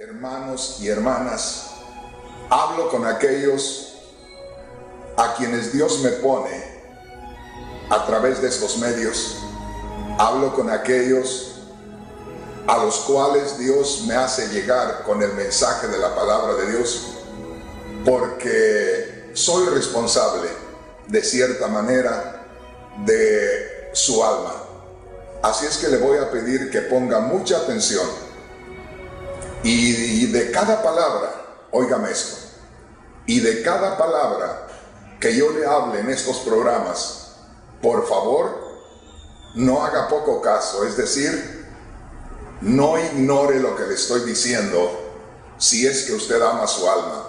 Hermanos y hermanas, hablo con aquellos a quienes Dios me pone a través de estos medios. Hablo con aquellos a los cuales Dios me hace llegar con el mensaje de la palabra de Dios, porque soy responsable, de cierta manera, de su alma. Así es que le voy a pedir que ponga mucha atención y de cada palabra, óigame esto, y de cada palabra que yo le hable en estos programas, por favor, no haga poco caso, es decir, no ignore lo que le estoy diciendo si es que usted ama su alma,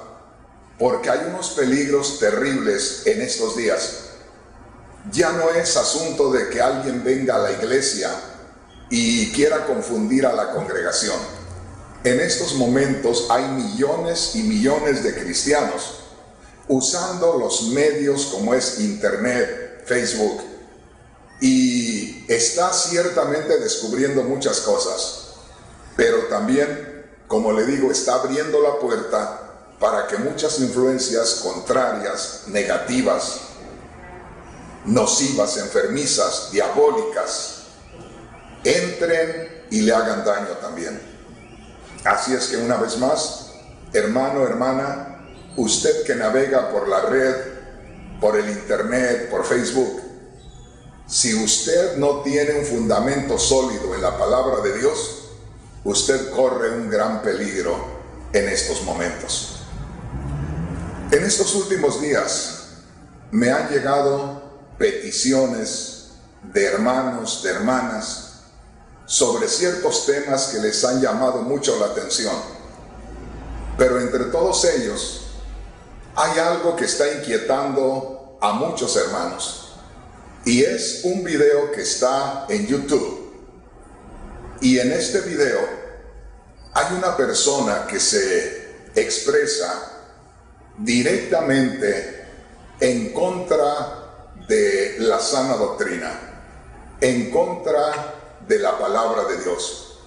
porque hay unos peligros terribles en estos días. Ya no es asunto de que alguien venga a la iglesia y quiera confundir a la congregación. En estos momentos hay millones y millones de cristianos usando los medios como es Internet, Facebook, y está ciertamente descubriendo muchas cosas, pero también, como le digo, está abriendo la puerta para que muchas influencias contrarias, negativas, nocivas, enfermizas, diabólicas, entren y le hagan daño también. Así es que una vez más, hermano, hermana, usted que navega por la red, por el Internet, por Facebook, si usted no tiene un fundamento sólido en la palabra de Dios, usted corre un gran peligro en estos momentos. En estos últimos días me han llegado peticiones de hermanos, de hermanas, sobre ciertos temas que les han llamado mucho la atención. Pero entre todos ellos hay algo que está inquietando a muchos hermanos, y es un video que está en YouTube. Y en este video hay una persona que se expresa directamente en contra de la sana doctrina, en contra de la palabra de Dios,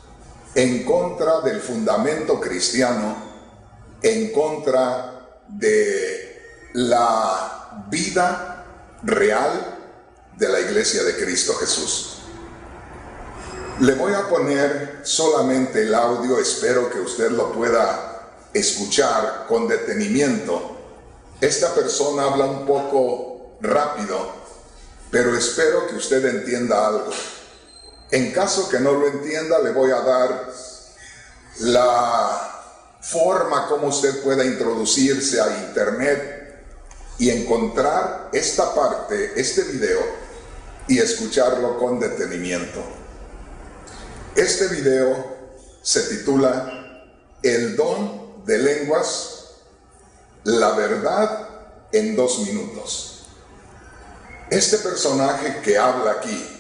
en contra del fundamento cristiano, en contra de la vida real de la iglesia de Cristo Jesús. Le voy a poner solamente el audio, espero que usted lo pueda escuchar con detenimiento. Esta persona habla un poco rápido, pero espero que usted entienda algo. En caso que no lo entienda, le voy a dar la forma como usted pueda introducirse a Internet y encontrar esta parte, este video, y escucharlo con detenimiento. Este video se titula El don de lenguas, la verdad en 2 minutos. Este personaje que habla aquí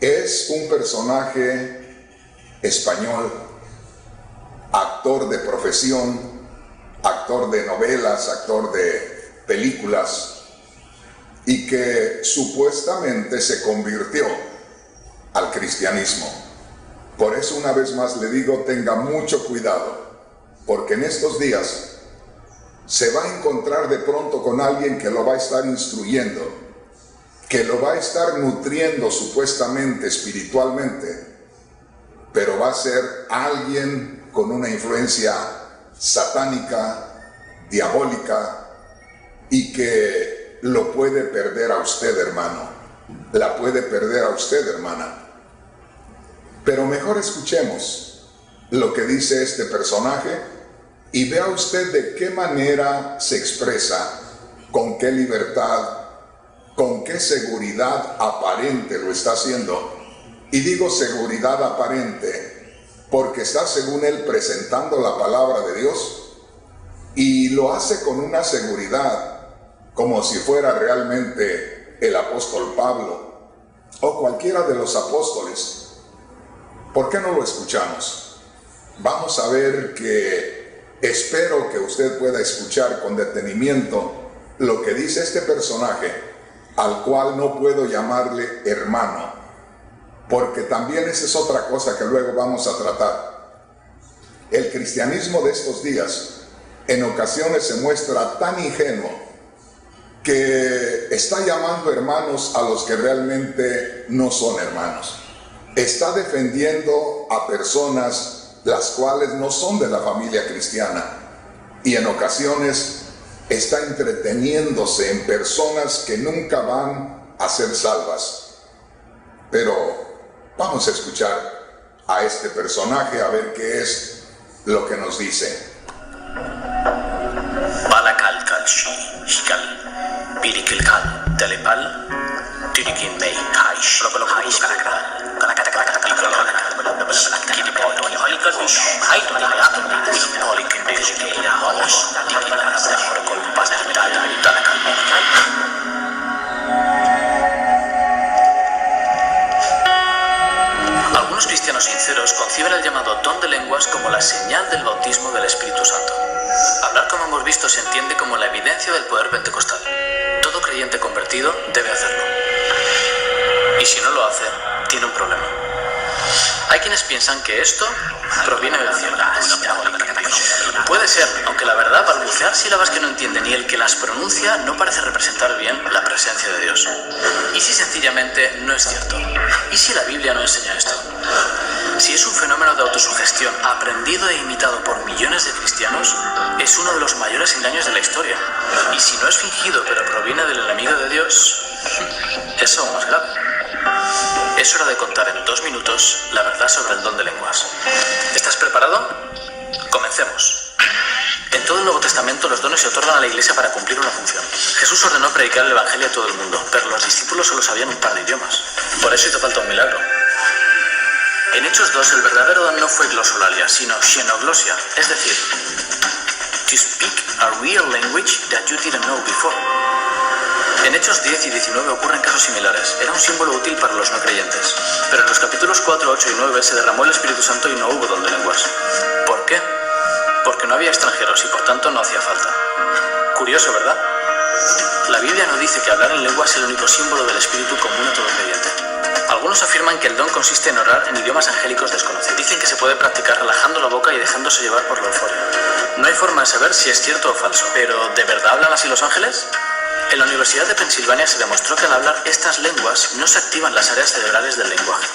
es un personaje español, actor de profesión, actor de novelas, actor de películas, y que supuestamente se convirtió al cristianismo. Por eso una vez más le digo, tenga mucho cuidado, porque en estos días se va a encontrar de pronto con alguien que lo va a estar instruyendo, que lo va a estar nutriendo supuestamente espiritualmente, pero va a ser alguien con una influencia satánica, diabólica, y que lo puede perder a usted, hermano, la puede perder a usted, hermana. Pero mejor escuchemos lo que dice este personaje y vea usted de qué manera se expresa, con qué libertad, con qué seguridad aparente lo está haciendo. Y digo seguridad aparente porque está, según él, presentando la palabra de Dios, y lo hace con una seguridad como si fuera realmente el apóstol Pablo o cualquiera de los apóstoles. ¿Por qué no lo escuchamos? Vamos a ver, que espero que usted pueda escuchar con detenimiento lo que dice este personaje, al cual no puedo llamarle hermano, porque también esa es otra cosa que luego vamos a tratar. El el cristianismo de estos días en ocasiones se muestra tan ingenuo que está llamando hermanos a los que realmente no son hermanos. Está defendiendo a personas las cuales no son de la familia cristiana y en ocasiones está entreteniéndose en personas que nunca van a ser salvas. Pero vamos a escuchar a este personaje a ver qué es lo que nos dice. Balakal kalshi hikal birikilkal telepal tirikin mei haish haish Algunos cristianos sinceros conciben el llamado don de lenguas como la señal del bautismo del Espíritu Santo. Hablar, como hemos visto, se entiende como la evidencia del poder pentecostal. Todo creyente convertido debe hacerlo. Y si no lo hace, tiene un problema. Hay quienes piensan que esto proviene del cielo. Puede ser, aunque la verdad, balbucear sílabas que no entiende ni el que las pronuncia no parece representar bien la presencia de Dios. ¿Y si sencillamente no es cierto? ¿Y si la Biblia no enseña esto? Si es un fenómeno de autosugestión aprendido e imitado por millones de cristianos, es uno de los mayores engaños de la historia. Y si no es fingido pero proviene del enemigo de Dios, es aún más grave. Es hora de contar en 2 minutos la verdad sobre el don de lenguas. ¿Estás preparado? Comencemos. En todo el Nuevo Testamento los dones se otorgan a la Iglesia para cumplir una función. Jesús ordenó predicar el Evangelio a todo el mundo, pero los discípulos solo sabían un par de idiomas. Por eso hizo falta un milagro. En Hechos 2 el verdadero don no fue glosolalia, sino xenoglosia, es decir, to speak a real language that you didn't know before. En Hechos 10 y 19 ocurren casos similares. Era un símbolo útil para los no creyentes. Pero en los capítulos 4, 8 y 9 se derramó el Espíritu Santo y no hubo don de lenguas. ¿Por qué? Porque no había extranjeros y por tanto no hacía falta. Curioso, ¿verdad? La Biblia no dice que hablar en lengua es el único símbolo del Espíritu común a todo creyente. Algunos afirman que el don consiste en orar en idiomas angélicos desconocidos. Dicen que se puede practicar relajando la boca y dejándose llevar por la euforia. No hay forma de saber si es cierto o falso. ¿Pero de verdad hablan así los ángeles? En la Universidad de Pensilvania se demostró que al hablar estas lenguas no se activan las áreas cerebrales del lenguaje.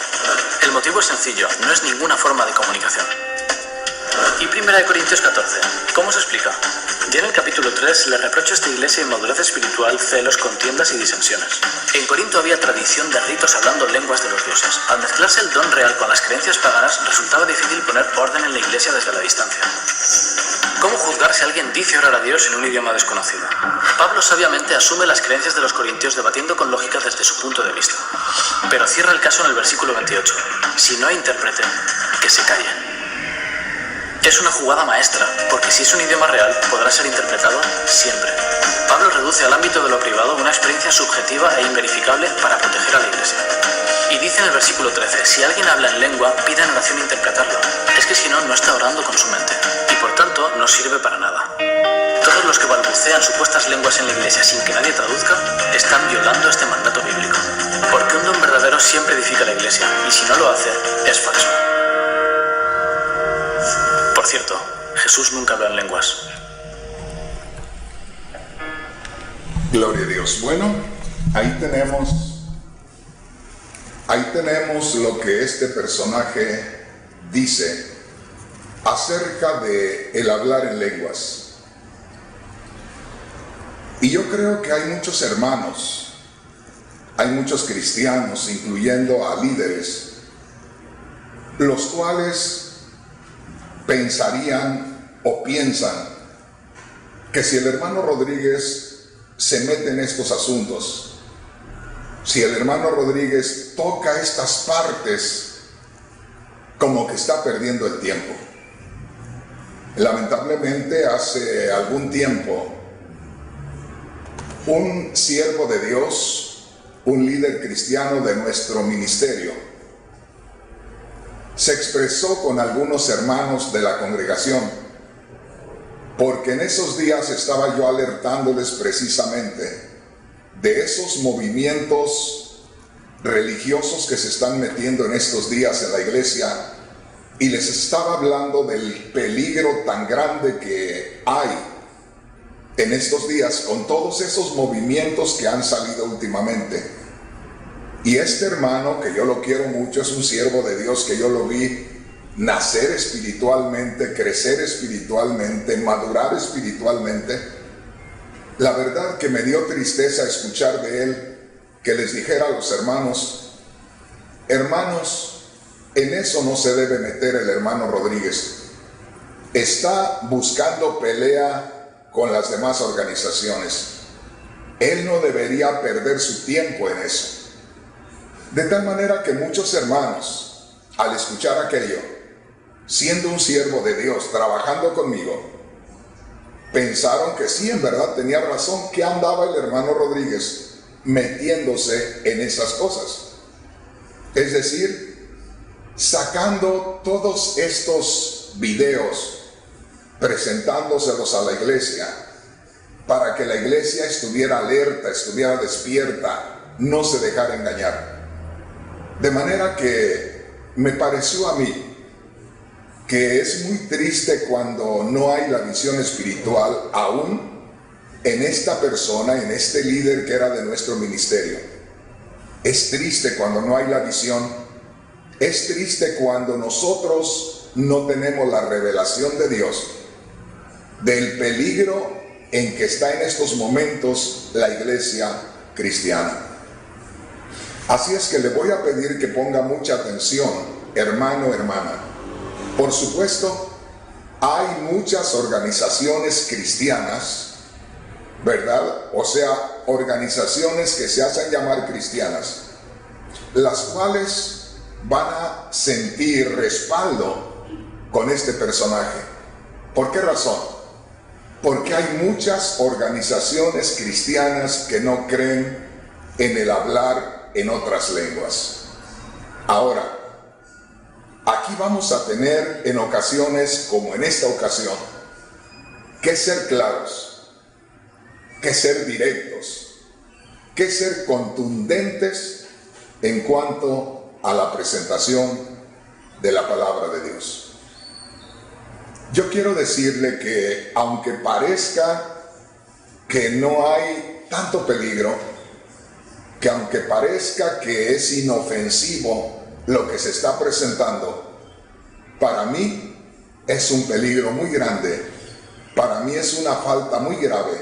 El motivo es sencillo, no es ninguna forma de comunicación. Y 1 Corintios 14, ¿cómo se explica? Ya en el capítulo 3 le reprocha a esta iglesia inmadurez espiritual, celos, contiendas y disensiones. En Corinto había tradición de ritos hablando lenguas de los dioses. Al mezclarse el don real con las creencias paganas, resultaba difícil poner orden en la iglesia desde la distancia. ¿Cómo juzgar si alguien dice orar a Dios en un idioma desconocido? Pablo sabiamente asume las creencias de los corintios debatiendo con lógica desde su punto de vista. Pero cierra el caso en el versículo 28. Si no interpreten, que se callen. Es una jugada maestra, porque si es un idioma real, podrá ser interpretado siempre. Pablo reduce al ámbito de lo privado una experiencia subjetiva e inverificable para proteger a la iglesia. Y dice en el versículo 13, si alguien habla en lengua, pida en oración interpretarlo. Es que si no, no está orando con su mente, y por tanto no sirve para nada. Todos los que balbucean supuestas lenguas en la iglesia sin que nadie traduzca, están violando este mandato bíblico. Porque un don verdadero siempre edifica la iglesia, y si no lo hace, es falso. Por cierto, Jesús nunca habló en lenguas. Gloria a Dios. Bueno, ahí tenemos lo que este personaje dice acerca de el hablar en lenguas. Y yo creo que hay muchos hermanos, hay muchos cristianos, incluyendo a líderes, los cuales pensarían o piensan que si el hermano Rodríguez se mete en estos asuntos, si el hermano Rodríguez toca estas partes, como que está perdiendo el tiempo. Lamentablemente hace algún tiempo un siervo de Dios, un líder cristiano de nuestro ministerio, se expresó con algunos hermanos de la congregación, porque en esos días estaba yo alertándoles precisamente de esos movimientos religiosos que se están metiendo en estos días en la iglesia y les estaba hablando del peligro tan grande que hay en estos días con todos esos movimientos que han salido últimamente. Y este hermano, que yo lo quiero mucho, es un siervo de Dios que yo lo vi nacer espiritualmente, crecer espiritualmente, madurar espiritualmente. La verdad que me dio tristeza escuchar de él que les dijera a los hermanos, en eso no se debe meter el hermano Rodríguez. Está buscando pelea con las demás organizaciones. Él no debería perder su tiempo en eso. De tal manera que muchos hermanos, al escuchar aquello, siendo un siervo de Dios, trabajando conmigo, pensaron que sí, en verdad tenía razón, que andaba el hermano Rodríguez metiéndose en esas cosas. Es decir, sacando todos estos videos, presentándoselos a la iglesia, para que la iglesia estuviera alerta, estuviera despierta, no se dejara engañar. De manera que me pareció a mí que es muy triste cuando no hay la visión espiritual aún en esta persona, en este líder que era de nuestro ministerio. Es triste cuando no hay la visión. Es triste cuando nosotros no tenemos la revelación de Dios del peligro en que está en estos momentos la iglesia cristiana. Así es que le voy a pedir que ponga mucha atención, hermano, hermana. Por supuesto, hay muchas organizaciones cristianas, ¿verdad? O sea, organizaciones que se hacen llamar cristianas, las cuales van a sentir respaldo con este personaje. ¿Por qué razón? Porque hay muchas organizaciones cristianas que no creen en el hablar en otras lenguas. Ahora, aquí vamos a tener en ocasiones, como en esta ocasión, que ser claros, que ser directos, que ser contundentes en cuanto a la presentación de la palabra de Dios. Yo quiero decirle que aunque parezca que no hay tanto peligro, que aunque parezca que es inofensivo lo que se está presentando, para mí es un peligro muy grande, para mí es una falta muy grave,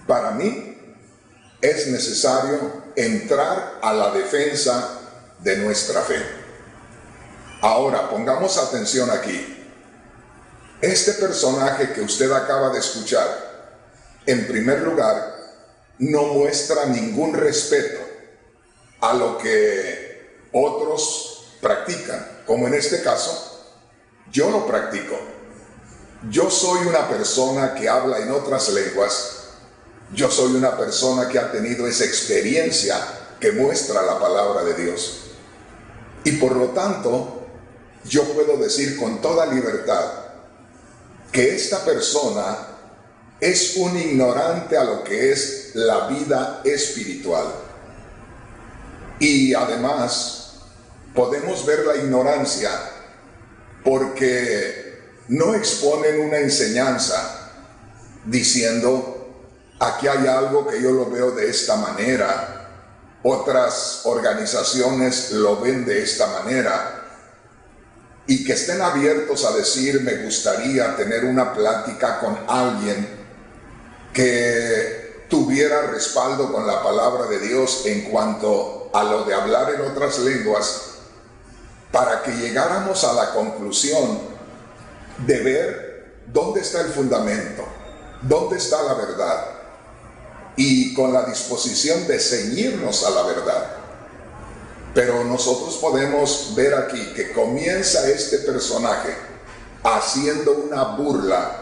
para mí es necesario entrar a la defensa de nuestra fe. Ahora, pongamos atención aquí. Este personaje que usted acaba de escuchar, en primer lugar, no muestra ningún respeto a lo que otros practican, como en este caso, yo lo practico. Yo soy una persona que habla en otras lenguas, yo soy una persona que ha tenido esa experiencia que muestra la palabra de Dios. Y por lo tanto, yo puedo decir con toda libertad que esta persona es un ignorante a lo que es la vida espiritual. Y además, podemos ver la ignorancia porque no exponen una enseñanza diciendo, aquí hay algo que yo lo veo de esta manera, otras organizaciones lo ven de esta manera, y que estén abiertos a decir, me gustaría tener una plática con alguien que tuviera respaldo con la palabra de Dios en cuanto a lo de hablar en otras lenguas, para que llegáramos a la conclusión de ver dónde está el fundamento, dónde está la verdad, y con la disposición de ceñirnos a la verdad. Pero nosotros podemos ver aquí que comienza este personaje haciendo una burla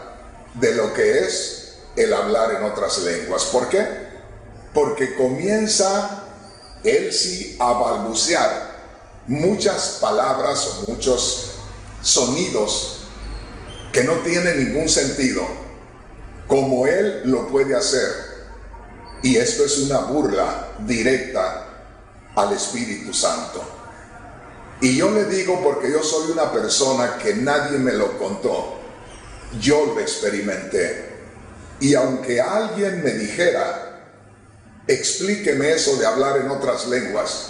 de lo que es el hablar en otras lenguas. ¿Por qué? Porque comienza él sí a balbucear muchas palabras o muchos sonidos que no tienen ningún sentido, como él lo puede hacer. Y esto es una burla directa al Espíritu Santo. Y yo le digo porque yo soy una persona que nadie me lo contó, yo lo experimenté. Y aunque alguien me dijera, explíqueme eso de hablar en otras lenguas,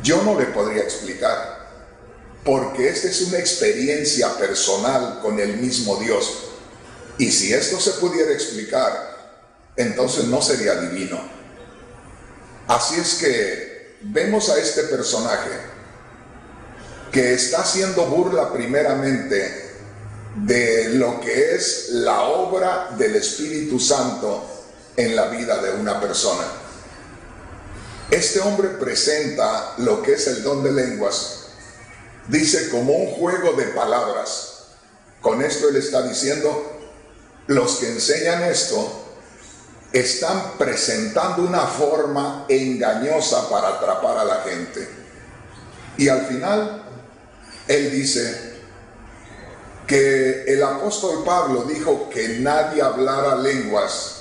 yo no le podría explicar, porque esta es una experiencia personal con el mismo Dios. Y si esto se pudiera explicar, entonces no sería divino. Así es que vemos a este personaje que está haciendo burla primeramente de lo que es la obra del Espíritu Santo en la vida de una persona. Este hombre presenta lo que es el don de lenguas, dice como un juego de palabras. Con esto él está diciendo, los que enseñan esto están presentando una forma engañosa para atrapar a la gente. Y al final él dice que el apóstol Pablo dijo que nadie hablara lenguas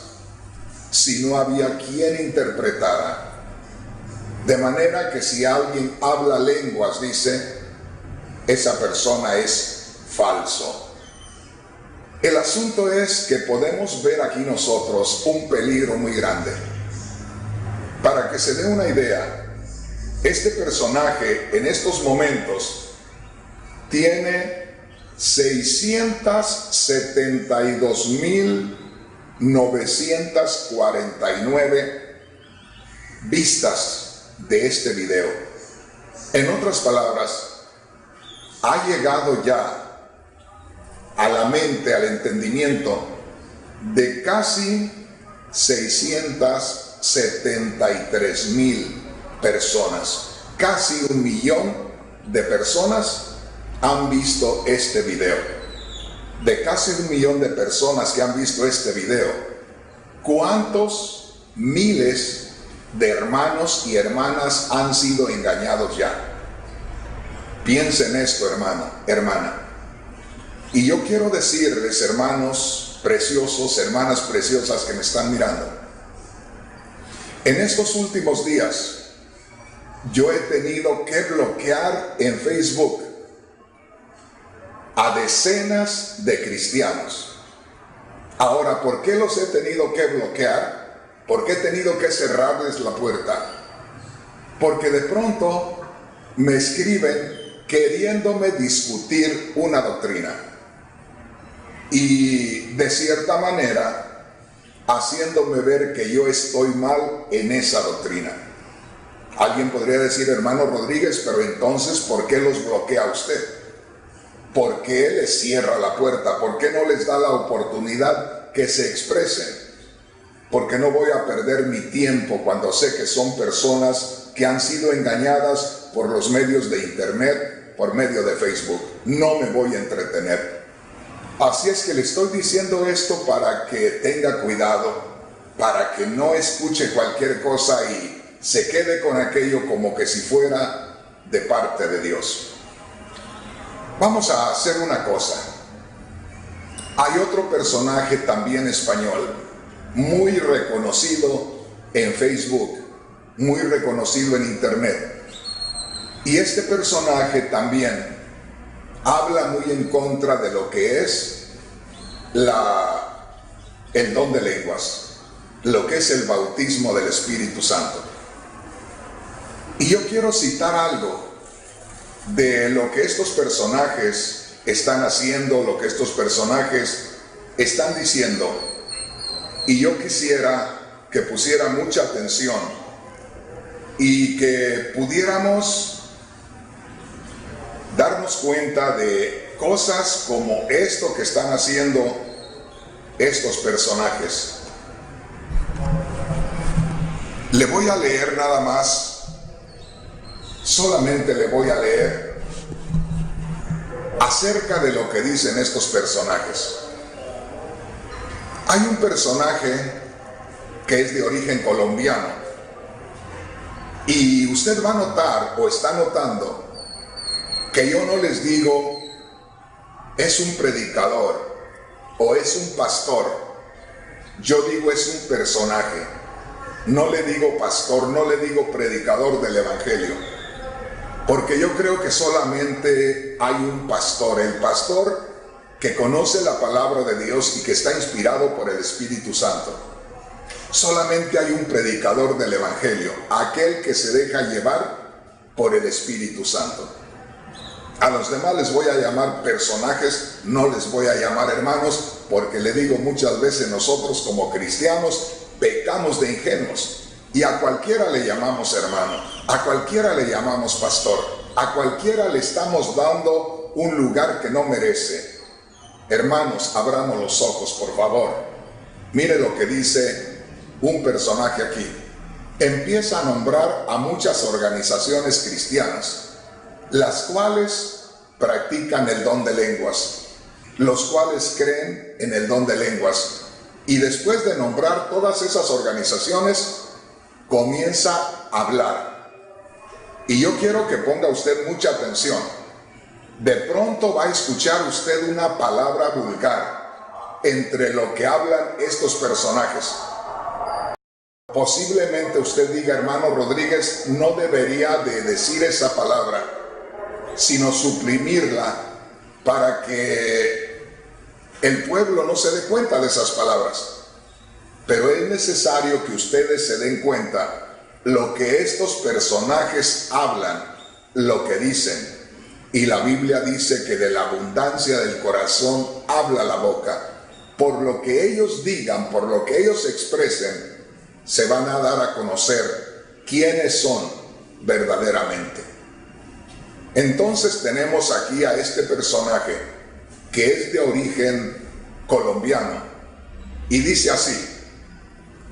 si no había quien interpretara. De manera que si alguien habla lenguas, dice, esa persona es falso. El asunto es que podemos ver aquí nosotros un peligro muy grande. Para que se dé una idea, este personaje en estos momentos tiene 672.949 vistas de este video. En otras palabras, ha llegado ya a la mente, al entendimiento de casi 673,000 personas. Casi 1 millón de personas han visto este video. De casi 1 millón de personas que han visto este video, ¿cuántos miles de hermanos y hermanas han sido engañados ya? Piensen esto, hermano, hermana. Y yo quiero decirles, hermanos preciosos, hermanas preciosas que me están mirando, en estos últimos días yo he tenido que bloquear en Facebook a decenas de cristianos. Ahora, ¿por qué los he tenido que bloquear? ¿Por qué he tenido que cerrarles la puerta? Porque de pronto me escriben queriéndome discutir una doctrina y de cierta manera haciéndome ver que yo estoy mal en esa doctrina. Alguien podría decir, hermano Rodríguez, pero entonces ¿por qué los bloquea usted? ¿Por qué les cierra la puerta? ¿Por qué no les da la oportunidad que se expresen? Porque no voy a perder mi tiempo cuando sé que son personas que han sido engañadas por los medios de internet, por medio de Facebook. No me voy a entretener. Así es que le estoy diciendo esto para que tenga cuidado, para que no escuche cualquier cosa y se quede con aquello como que si fuera de parte de Dios. Vamos a hacer una cosa. Hay otro personaje también español, muy reconocido en Facebook, muy reconocido en internet. Y este personaje también habla muy en contra de lo que es el don de lenguas, lo que es el bautismo del Espíritu Santo. Y yo quiero citar algo de lo que estos personajes están haciendo, lo que estos personajes están diciendo. Y yo quisiera que pusiera mucha atención y que pudiéramos darnos cuenta de cosas como esto que están haciendo estos personajes. Le voy a leer nada más. Solamente le voy a leer acerca de lo que dicen estos personajes. Hay un personaje que es de origen colombiano y usted va a notar o está notando que yo no les digo es un predicador o es un pastor. Yo digo es un personaje. No le digo pastor, no le digo predicador del evangelio. Porque yo creo que solamente hay un pastor, el pastor que conoce la palabra de Dios y que está inspirado por el Espíritu Santo. Solamente hay un predicador del Evangelio, aquel que se deja llevar por el Espíritu Santo. A los demás les voy a llamar personajes, no les voy a llamar hermanos, porque le digo muchas veces nosotros como cristianos pecamos de ingenuos. Y a cualquiera le llamamos hermano, a cualquiera le llamamos pastor, a cualquiera le estamos dando un lugar que no merece. Hermanos, abramos los ojos, por favor. Mire lo que dice un personaje aquí. Empieza a nombrar a muchas organizaciones cristianas, las cuales practican el don de lenguas, los cuales creen en el don de lenguas. Y después de nombrar todas esas organizaciones, comienza a hablar. Y yo quiero que ponga usted mucha atención. De pronto va a escuchar usted una palabra vulgar entre lo que hablan estos personajes. Posiblemente usted diga, hermano Rodríguez, no debería de decir esa palabra, sino suprimirla para que el pueblo no se dé cuenta de esas palabras. Pero es necesario que ustedes se den cuenta lo que estos personajes hablan, lo que dicen. Y la Biblia dice que de la abundancia del corazón habla la boca. Por lo que ellos digan, por lo que ellos expresen, se van a dar a conocer quiénes son verdaderamente. Entonces tenemos aquí a este personaje que es de origen colombiano y dice así: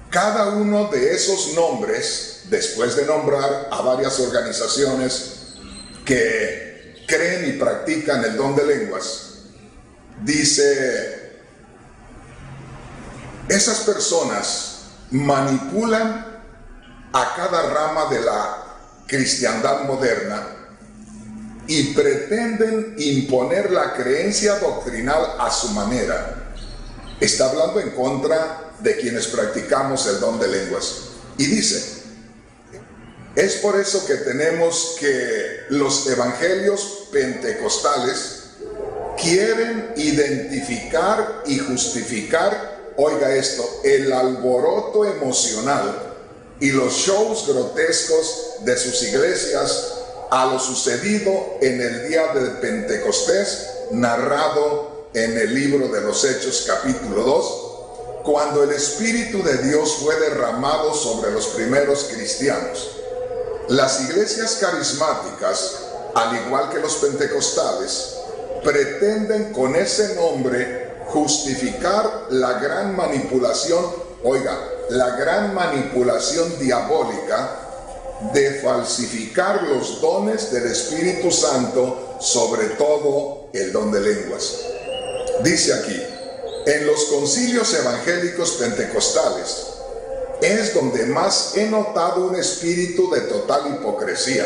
cada uno de esos nombres, después de nombrar a varias organizaciones que creen y practican el don de lenguas, dice, esas personas manipulan a cada rama de la cristiandad moderna y pretenden imponer la creencia doctrinal a su manera. Está hablando en contra de quienes practicamos el don de lenguas. Y dice, es por eso que tenemos que los evangelios pentecostales quieren identificar y justificar, oiga esto, el alboroto emocional y los shows grotescos de sus iglesias a lo sucedido en el día de Pentecostés, narrado en el libro de los Hechos capítulo 2, cuando el Espíritu de Dios fue derramado sobre los primeros cristianos. Las iglesias carismáticas, al igual que los pentecostales, pretenden con ese nombre justificar la gran manipulación, oiga, la gran manipulación diabólica de falsificar los dones del Espíritu Santo, sobre todo el don de lenguas. Dice aquí, en los concilios evangélicos pentecostales es donde más he notado un espíritu de total hipocresía.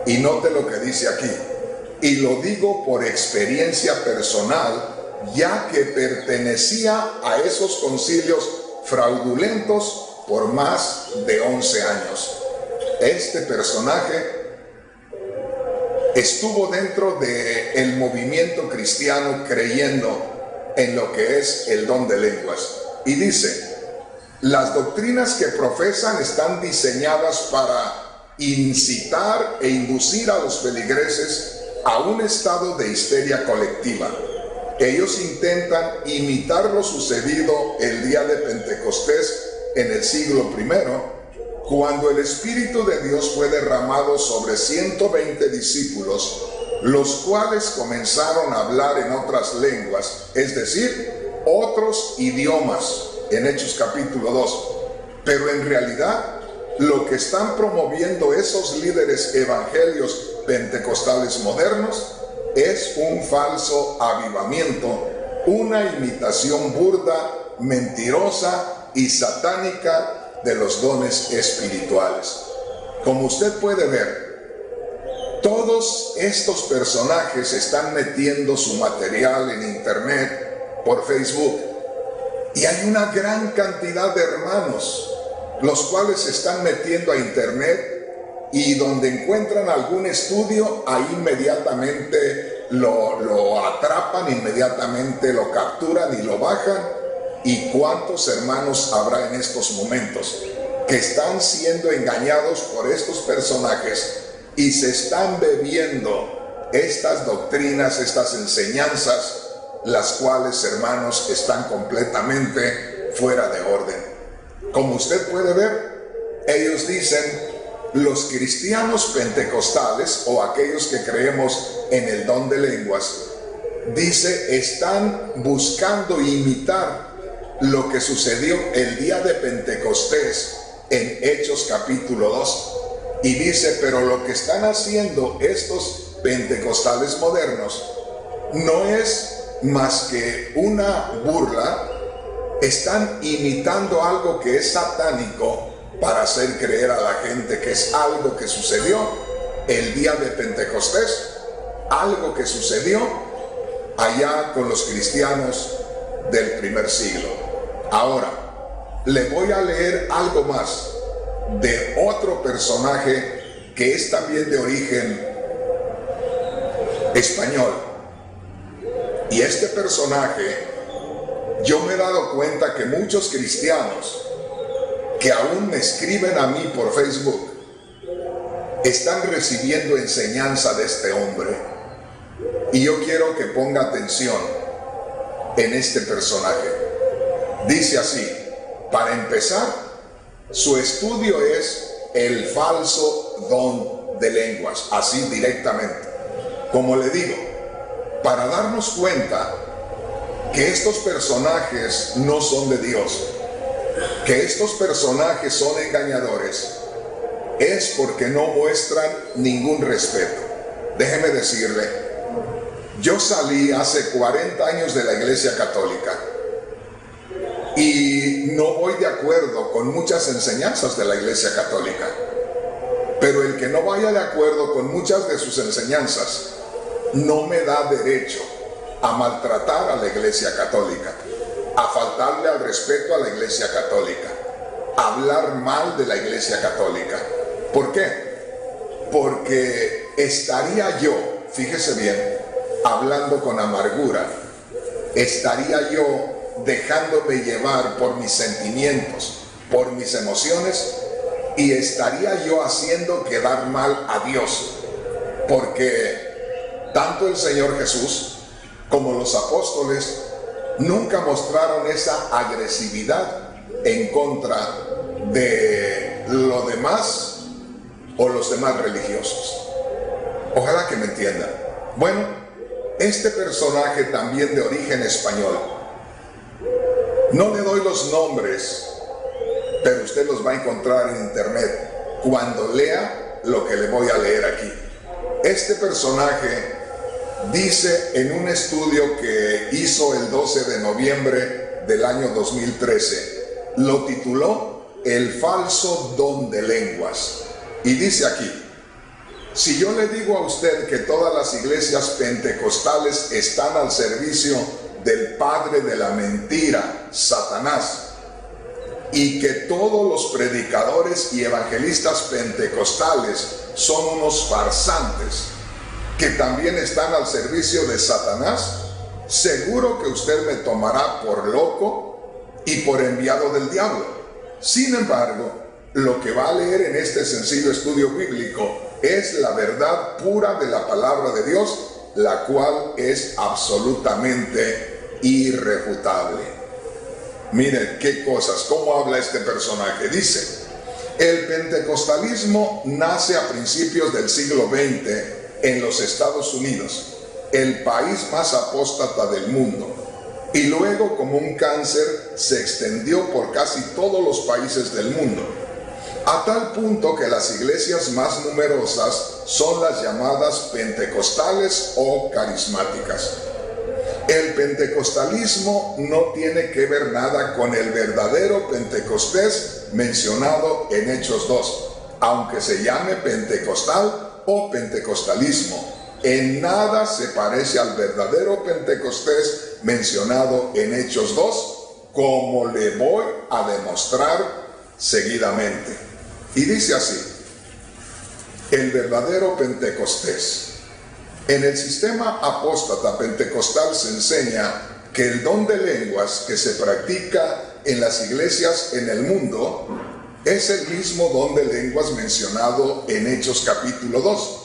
Y note lo que dice aquí, y lo digo por experiencia personal, ya que pertenecía a esos concilios fraudulentos por más de 11 años. Este personaje estuvo dentro del movimiento cristiano creyendo en lo que es el don de lenguas. Y dice, las doctrinas que profesan están diseñadas para incitar e inducir a los feligreses a un estado de histeria colectiva. Ellos intentan imitar lo sucedido el día de Pentecostés en el siglo I, cuando el Espíritu de Dios fue derramado sobre 120 discípulos, los cuales comenzaron a hablar en otras lenguas, es decir, otros idiomas, en Hechos capítulo 2. Pero en realidad, lo que están promoviendo esos líderes evangelios pentecostales modernos es un falso avivamiento, una imitación burda, mentirosa y satánica de los dones espirituales. Como usted puede ver, todos estos personajes están metiendo su material en internet, por Facebook, y hay una gran cantidad de hermanos los cuales se están metiendo a internet y donde encuentran algún estudio, ahí inmediatamente lo atrapan, inmediatamente lo capturan y lo bajan. ¿Y cuántos hermanos habrá en estos momentos que están siendo engañados por estos personajes y se están bebiendo estas doctrinas, estas enseñanzas, las cuales, hermanos, están completamente fuera de orden? Como usted puede ver, ellos dicen, los cristianos pentecostales o aquellos que creemos en el don de lenguas, dice, están buscando imitar lo que sucedió el día de Pentecostés en Hechos capítulo 2. Y dice, pero lo que están haciendo estos pentecostales modernos no es más que una burla. Están imitando algo que es satánico para hacer creer a la gente que es algo que sucedió el día de Pentecostés, algo que sucedió allá con los cristianos del primer siglo. Ahora, le voy a leer algo más de otro personaje que es también de origen español. Y este personaje, yo me he dado cuenta que muchos cristianos que aún me escriben a mí por Facebook están recibiendo enseñanza de este hombre. Y yo quiero que ponga atención en este personaje. Dice así, para empezar, su estudio es el falso don de lenguas, así directamente. Como le digo, para darnos cuenta que estos personajes no son de Dios, que estos personajes son engañadores, es porque no muestran ningún respeto. Déjeme decirle, yo salí hace 40 años de la Iglesia Católica y no voy de acuerdo con muchas enseñanzas de la Iglesia Católica, pero el que no vaya de acuerdo con muchas de sus enseñanzas no me da derecho a maltratar a la Iglesia Católica, a faltarle al respeto a la Iglesia Católica, a hablar mal de la Iglesia Católica. ¿Por qué? Porque estaría yo, fíjese bien, hablando con amargura, estaría yo dejándome llevar por mis sentimientos, por mis emociones, y estaría yo haciendo quedar mal a Dios, porque tanto el Señor Jesús como los apóstoles nunca mostraron esa agresividad en contra de lo demás o los demás religiosos. Ojalá que me entiendan. Bueno, este personaje también de origen español, no le doy los nombres, pero usted los va a encontrar en internet cuando lea lo que le voy a leer aquí. Este personaje dice en un estudio que hizo el 12 de noviembre del año 2013, lo tituló El falso don de lenguas. Y dice aquí, si yo le digo a usted que todas las iglesias pentecostales están al servicio del padre de la mentira, Satanás, y que todos los predicadores y evangelistas pentecostales son unos farsantes, que también están al servicio de Satanás, seguro que usted me tomará por loco y por enviado del diablo. Sin embargo, lo que va a leer en este sencillo estudio bíblico es la verdad pura de la palabra de Dios, la cual es absolutamente irrefutable. Miren qué cosas, cómo habla este personaje. Dice, el pentecostalismo nace a principios del siglo XX en los Estados Unidos, el país más apóstata del mundo, y luego como un cáncer se extendió por casi todos los países del mundo, a tal punto que las iglesias más numerosas son las llamadas pentecostales o carismáticas. El pentecostalismo no tiene que ver nada con el verdadero Pentecostés mencionado en Hechos 2, aunque se llame pentecostal o pentecostalismo. En nada se parece al verdadero Pentecostés mencionado en Hechos 2, como le voy a demostrar seguidamente. Y dice así, el verdadero Pentecostés. En el sistema apóstata pentecostal se enseña que el don de lenguas que se practica en las iglesias en el mundo es el mismo don de lenguas mencionado en Hechos capítulo 2.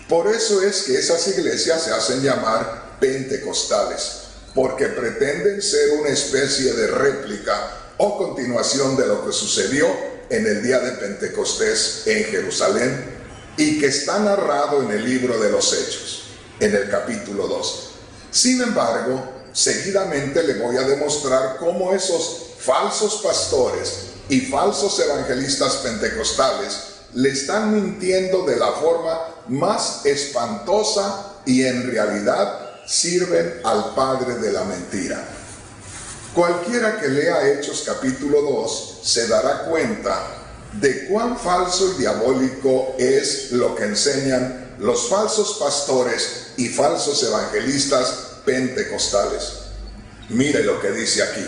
Por eso es que esas iglesias se hacen llamar pentecostales, porque pretenden ser una especie de réplica o continuación de lo que sucedió en el día de Pentecostés en Jerusalén y que está narrado en el libro de los Hechos, en el capítulo 2. Sin embargo, seguidamente le voy a demostrar cómo esos falsos pastores y falsos evangelistas pentecostales le están mintiendo de la forma más espantosa y en realidad sirven al padre de la mentira. Cualquiera que lea Hechos capítulo 2 se dará cuenta de cuán falso y diabólico es lo que enseñan los falsos pastores y falsos evangelistas pentecostales. Mire lo que dice aquí.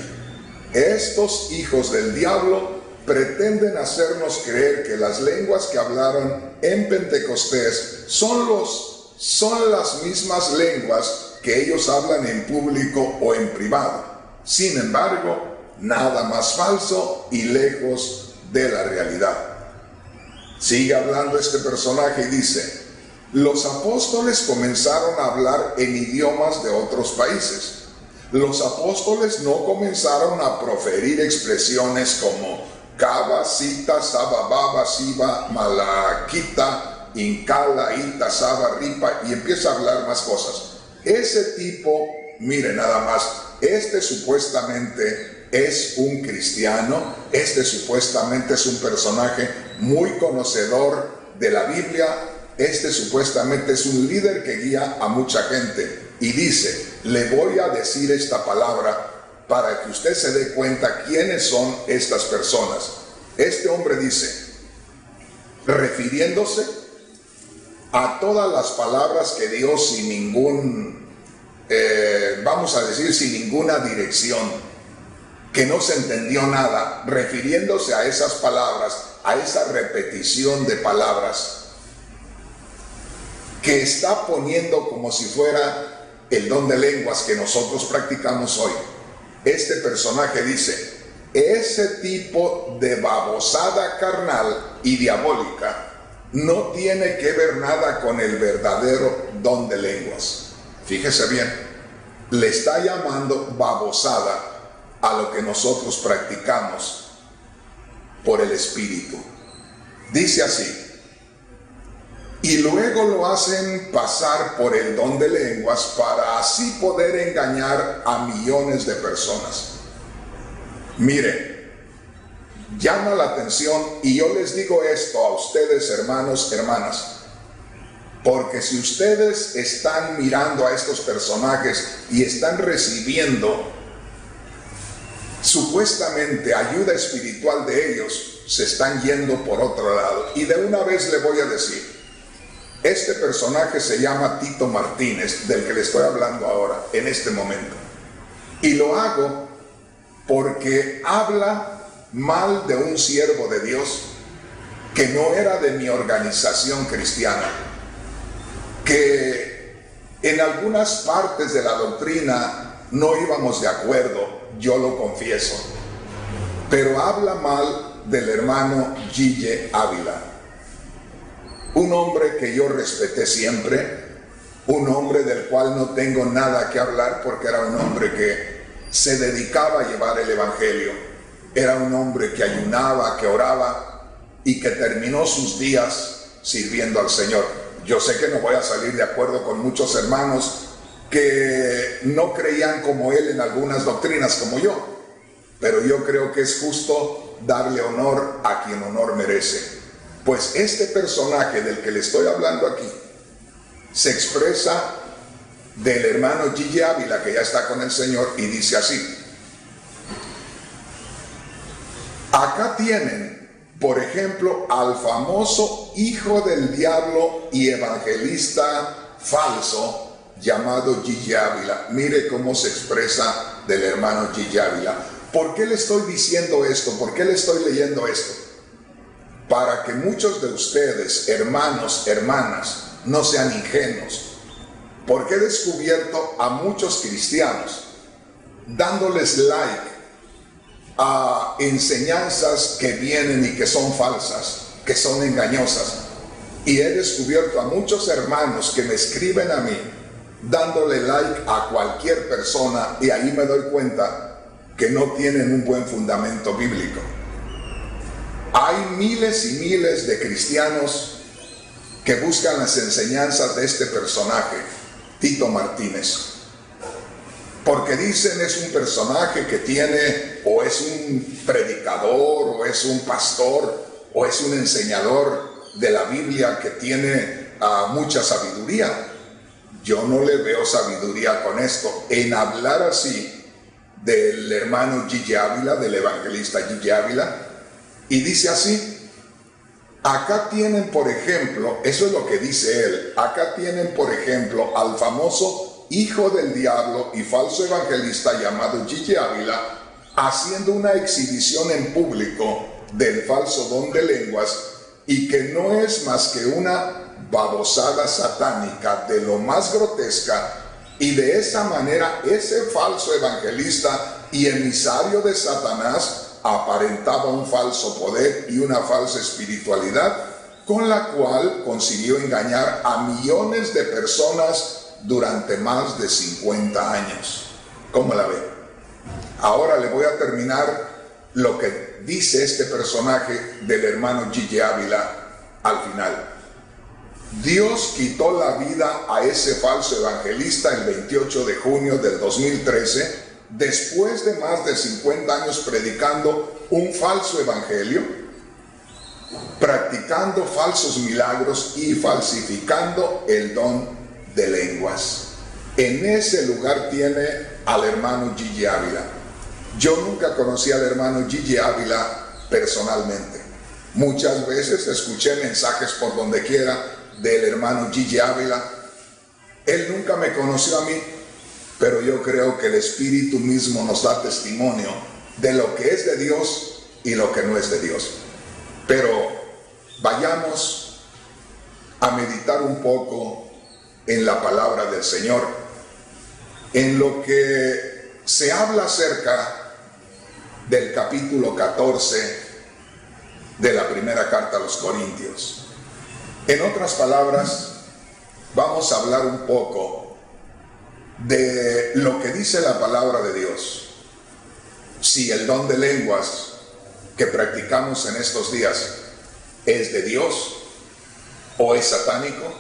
Estos hijos del diablo pretenden hacernos creer que las lenguas que hablaron en Pentecostés son las mismas lenguas que ellos hablan en público o en privado. Sin embargo, nada más falso y lejos de la realidad. Sigue hablando este personaje y dice: los apóstoles comenzaron a hablar en idiomas de otros países. Los apóstoles no comenzaron a proferir expresiones como Kaba, Sita, Saba, Baba, Siba, Malaquita, Incala, Ita, Saba, Ripa, y empieza a hablar más cosas. Ese tipo, mire nada más, este supuestamente es un cristiano, este supuestamente es un personaje muy conocedor de la Biblia, este supuestamente es un líder que guía a mucha gente y dice: le voy a decir esta palabra para que usted se dé cuenta quiénes son estas personas. Este hombre dice, refiriéndose a todas las palabras que dio sin ningún, vamos a decir, sin ninguna dirección, que no se entendió nada, refiriéndose a esas palabras, a esa repetición de palabras, que está poniendo como si fuera el don de lenguas que nosotros practicamos hoy. Este personaje dice: ese tipo de babosada carnal y diabólica no tiene que ver nada con el verdadero don de lenguas. Fíjese bien, le está llamando babosada a lo que nosotros practicamos por el Espíritu. Dice así: y luego lo hacen pasar por el don de lenguas para así poder engañar a millones de personas. Miren, llama la atención, y yo les digo esto a ustedes, hermanos, hermanas, porque si ustedes están mirando a estos personajes y están recibiendo supuestamente ayuda espiritual de ellos, se están yendo por otro lado. Y de una vez le voy a decir, este personaje se llama Tito Martínez, del que le estoy hablando ahora, en este momento. Y lo hago porque habla mal de un siervo de Dios que no era de mi organización cristiana, que en algunas partes de la doctrina no íbamos de acuerdo, yo lo confieso, pero habla mal del hermano Gille Ávila, un hombre que yo respeté siempre, un hombre del cual no tengo nada que hablar porque era un hombre que se dedicaba a llevar el evangelio, era un hombre que ayunaba, que oraba y que terminó sus días sirviendo al Señor. Yo sé que no voy a salir de acuerdo con muchos hermanos que no creían como él en algunas doctrinas como yo, pero yo creo que es justo darle honor a quien honor merece. Pues este personaje del que le estoy hablando aquí se expresa del hermano Gille Ávila, que ya está con el Señor, y dice así: acá tienen, por ejemplo, al famoso hijo del diablo y evangelista falso llamado Gille Ávila. Mire cómo se expresa del hermano Gille Ávila. ¿Por qué le estoy diciendo esto? ¿Por qué le estoy leyendo esto? para que muchos de ustedes, hermanos, hermanas, no sean ingenuos, porque he descubierto a muchos cristianos dándoles like a enseñanzas que vienen y que son falsas, que son engañosas. Y he descubierto a muchos hermanos que me escriben a mí dándole like a cualquier persona, y ahí me doy cuenta que no tienen un buen fundamento bíblico. Hay miles y miles de cristianos que buscan las enseñanzas de este personaje, Tito Martínez, porque dicen es un personaje que tiene, o es un predicador, o es un pastor, o es un enseñador de la Biblia que tiene mucha sabiduría. Yo no le veo sabiduría con esto, en hablar así del hermano Gigi Ávila, del evangelista Gigi Ávila, y dice así: acá tienen, por ejemplo, eso es lo que dice él, acá tienen, por ejemplo, al famoso hijo del diablo y falso evangelista llamado Gigi Ávila, haciendo una exhibición en público del falso don de lenguas, y que no es más que una babosada satánica de lo más grotesca, y de esa manera ese falso evangelista y emisario de Satanás aparentaba un falso poder y una falsa espiritualidad, con la cual consiguió engañar a millones de personas durante más de 50 años. ¿Cómo la ve? Ahora le voy a terminar lo que dice este personaje del hermano Gigi Ávila al final. Dios quitó la vida a ese falso evangelista el 28 de junio del 2013, después de más de 50 años predicando un falso evangelio, practicando falsos milagros y falsificando el don de lenguas. En ese lugar tiene al hermano Gigi Ávila. Yo nunca conocí al hermano Gigi Ávila personalmente. Muchas veces escuché mensajes por donde quiera del hermano Gigi Ávila. Él nunca me conoció a mí, pero yo creo que el Espíritu mismo nos da testimonio de lo que es de Dios y lo que no es de Dios. Pero vayamos a meditar un poco en la palabra del Señor, en lo que se habla acerca del capítulo 14 de la primera carta a los Corintios. En otras palabras, vamos a hablar un poco de lo que dice la palabra de Dios. Si el don de lenguas que practicamos en estos días es de Dios o es satánico,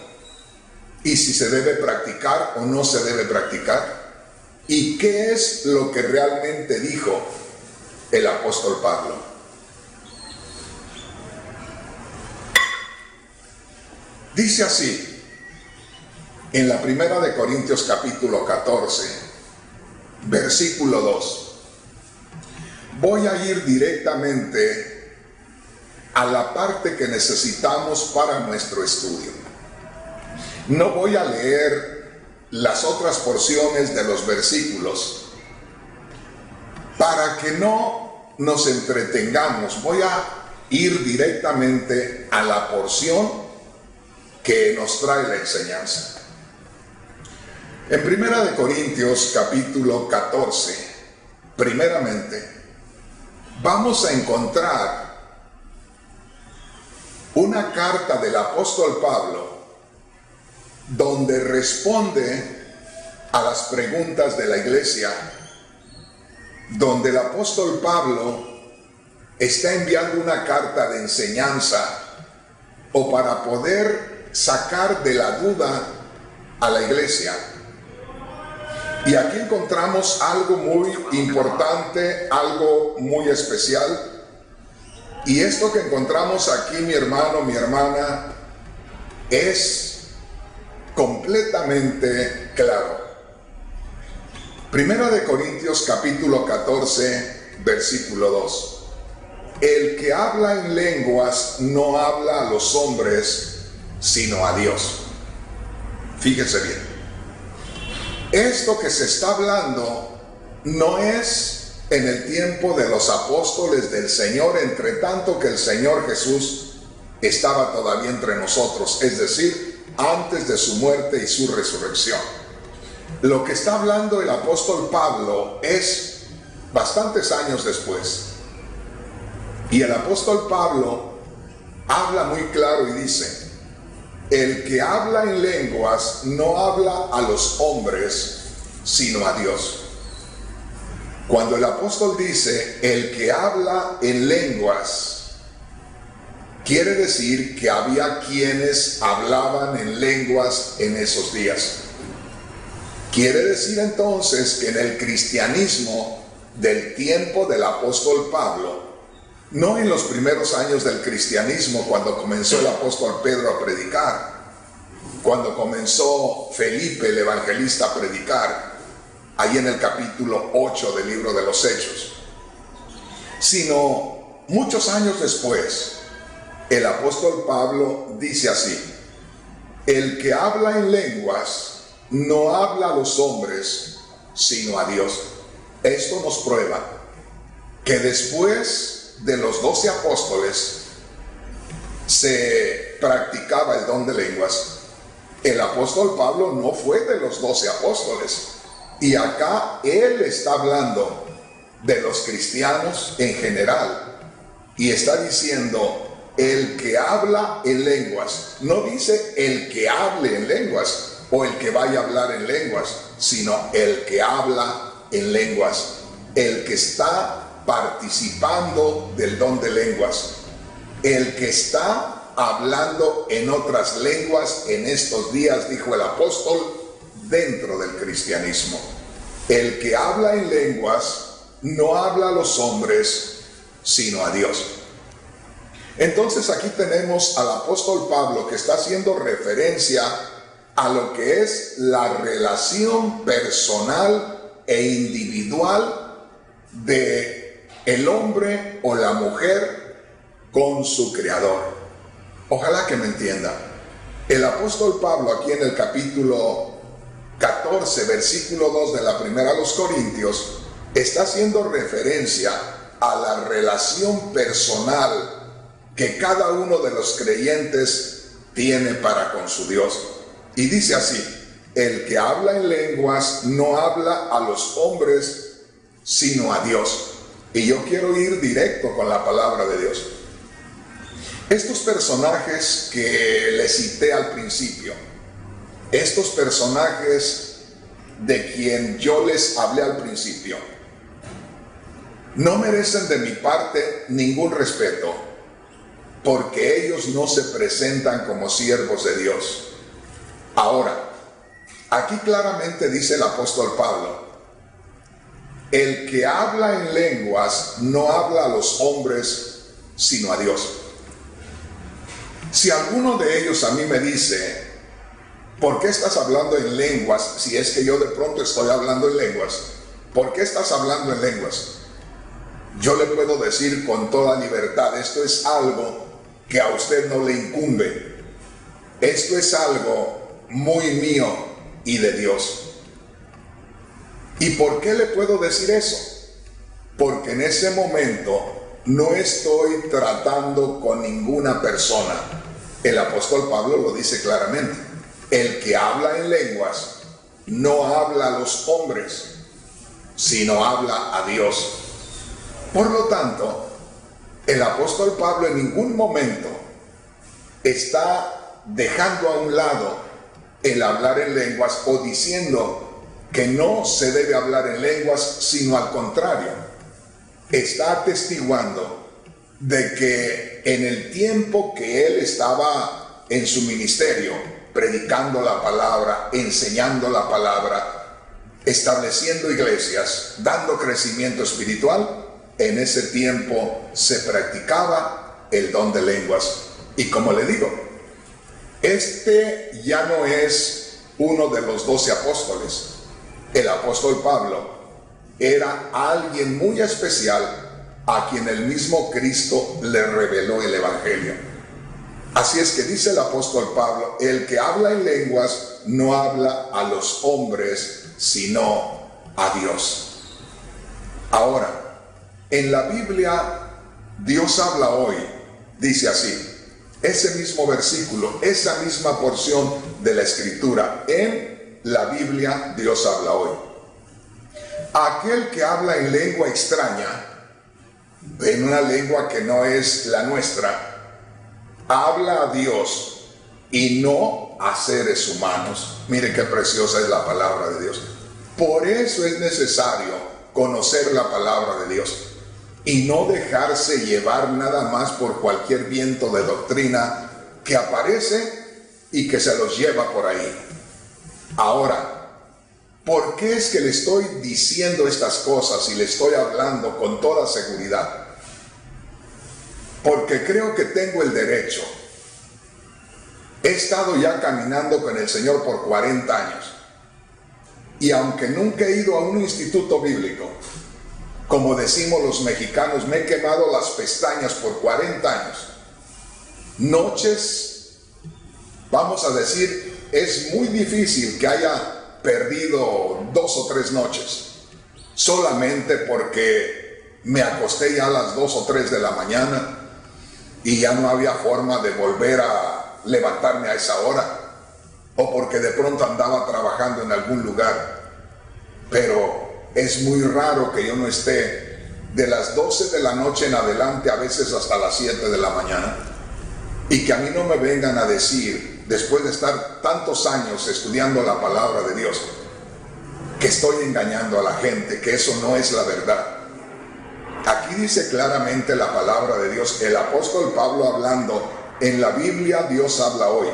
y si se debe practicar o no se debe practicar, y qué es lo que realmente dijo el apóstol Pablo. Dice así en la primera de Corintios capítulo 14, versículo 2. Voy a ir directamente a la parte que necesitamos para nuestro estudio. No voy a leer las otras porciones de los versículos para que no nos entretengamos. Voy a ir directamente a la porción que nos trae la enseñanza. En Primera de Corintios capítulo 14, primeramente, vamos a encontrar una carta del apóstol Pablo donde responde a las preguntas de la iglesia, donde el apóstol Pablo está enviando una carta de enseñanza o para poder sacar de la duda a la iglesia. Y aquí encontramos algo muy importante, algo muy especial. Y esto que encontramos aquí, mi hermano, mi hermana, es completamente claro. Primera de Corintios capítulo 14, versículo 2. El que habla en lenguas no habla a los hombres, sino a Dios. Fíjense bien. Esto que se está hablando no es en el tiempo de los apóstoles del Señor, entre tanto que el Señor Jesús estaba todavía entre nosotros, es decir, antes de su muerte y su resurrección. Lo que está hablando el apóstol Pablo es bastantes años después. Y el apóstol Pablo habla muy claro y dice: el que habla en lenguas no habla a los hombres, sino a Dios. Cuando el apóstol dice el que habla en lenguas, quiere decir que había quienes hablaban en lenguas en esos días. Quiere decir entonces que en el cristianismo del tiempo del apóstol Pablo, no en los primeros años del cristianismo, cuando comenzó el apóstol Pedro a predicar, cuando comenzó Felipe el evangelista a predicar, ahí en el capítulo 8 del libro de los Hechos, sino muchos años después, el apóstol Pablo dice así: el que habla en lenguas no habla a los hombres, sino a Dios. Esto nos prueba que después de los 12 apóstoles se practicaba el don de lenguas. El apóstol Pablo no fue de los 12 apóstoles. Y acá él está hablando de los cristianos en general. Y está diciendo el que habla en lenguas. No dice el que hable en lenguas o el que vaya a hablar en lenguas, sino el que habla en lenguas. El que está participando del don de lenguas. El que está hablando en otras lenguas en estos días, dijo el apóstol, dentro del cristianismo. El que habla en lenguas no habla a los hombres, sino a Dios. Entonces aquí tenemos al apóstol Pablo que está haciendo referencia a lo que es la relación personal e individual de el hombre o la mujer con su Creador. Ojalá que me entienda. El apóstol Pablo aquí en el capítulo 14, versículo 2 de la primera a los Corintios, está haciendo referencia a la relación personal que cada uno de los creyentes tiene para con su Dios. Y dice así: el que habla en lenguas no habla a los hombres, sino a Dios. Y yo quiero ir directo con la palabra de Dios. Estos personajes que les cité al principio, estos personajes de quien yo les hablé al principio, no merecen de mi parte ningún respeto, porque ellos no se presentan como siervos de Dios. Ahora, aquí claramente dice el apóstol Pablo: el que habla en lenguas no habla a los hombres, sino a Dios. Si alguno de ellos a mí me dice: ¿por qué estás hablando en lenguas? Si es que yo de pronto estoy hablando en lenguas, ¿por qué estás hablando en lenguas? Yo le puedo decir con toda libertad: esto es algo que a usted no le incumbe. Esto es algo muy mío y de Dios. ¿Y por qué le puedo decir eso? Porque en ese momento no estoy tratando con ninguna persona. El apóstol Pablo lo dice claramente: el que habla en lenguas no habla a los hombres, sino habla a Dios. Por lo tanto, el apóstol Pablo en ningún momento está dejando a un lado el hablar en lenguas o diciendo que no se debe hablar en lenguas, sino al contrario, está atestiguando de que en el tiempo que él estaba en su ministerio, predicando la palabra, enseñando la palabra, estableciendo iglesias, dando crecimiento espiritual, en ese tiempo se practicaba el don de lenguas. Y como le digo, este ya no es uno de los 12 apóstoles. El apóstol Pablo era alguien muy especial a quien el mismo Cristo le reveló el Evangelio. Así es que dice el apóstol Pablo: el que habla en lenguas no habla a los hombres, sino a Dios. Ahora, en la Biblia, Dios habla hoy, dice así: ese mismo versículo, esa misma porción de la Escritura. En la Biblia Dios habla hoy. Aquel que habla en lengua extraña, en una lengua que no es la nuestra, habla a Dios y no a seres humanos. Mire qué preciosa es la palabra de Dios. Por eso es necesario conocer la palabra de Dios y no dejarse llevar nada más por cualquier viento de doctrina que aparece y que se los lleva por ahí. Ahora, ¿por qué es que le estoy diciendo estas cosas y le estoy hablando con toda seguridad? Porque creo que tengo el derecho. He estado ya caminando con el Señor por 40 años. Y aunque nunca he ido a un instituto bíblico, como decimos los mexicanos, me he quemado las pestañas por 40 años. Noches, vamos a decir, es muy difícil que haya perdido 2 o 3 noches, solamente porque me acosté ya a las 2 o 3 de la mañana y ya no había forma de volver a levantarme a esa hora, o porque de pronto andaba trabajando en algún lugar. Pero es muy raro que yo no esté de las 12 de la noche en adelante, a veces hasta las 7 de la mañana, y que a mí no me vengan a decir, después de estar tantos años estudiando la palabra de Dios, que estoy engañando a la gente, que eso no es la verdad. Aquí dice claramente la palabra de Dios, el apóstol Pablo hablando, en la Biblia Dios habla hoy.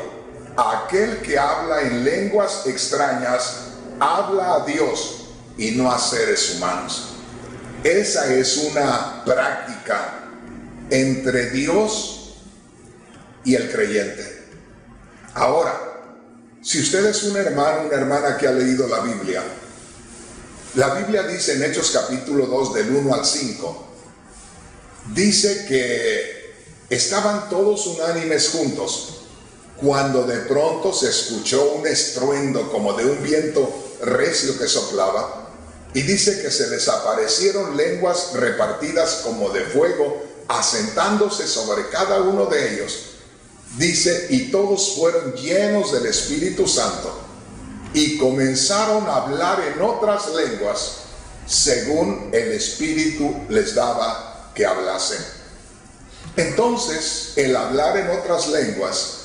Aquel que habla en lenguas extrañas, habla a Dios y no a seres humanos. Esa es una práctica entre Dios y el creyente. Ahora, si usted es un hermano, una hermana que ha leído la Biblia dice en Hechos capítulo 2 del 1 al 5, dice que estaban todos unánimes juntos cuando de pronto se escuchó un estruendo como de un viento recio que soplaba, y dice que se les aparecieron lenguas repartidas como de fuego, asentándose sobre cada uno de ellos. Dice, y todos fueron llenos del Espíritu Santo y comenzaron a hablar en otras lenguas según el Espíritu les daba que hablasen. Entonces, el hablar en otras lenguas,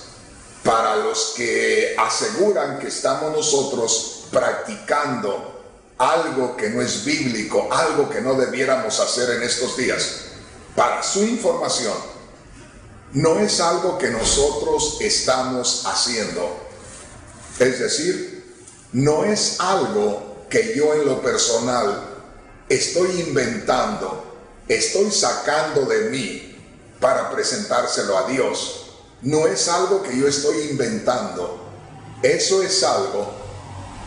para los que aseguran que estamos nosotros practicando algo que no es bíblico, algo que no debiéramos hacer en estos días, para su información, no es algo que nosotros estamos haciendo. Es decir, no es algo que yo en lo personal estoy inventando, estoy sacando de mí para presentárselo a Dios. No es algo que yo estoy inventando. Eso es algo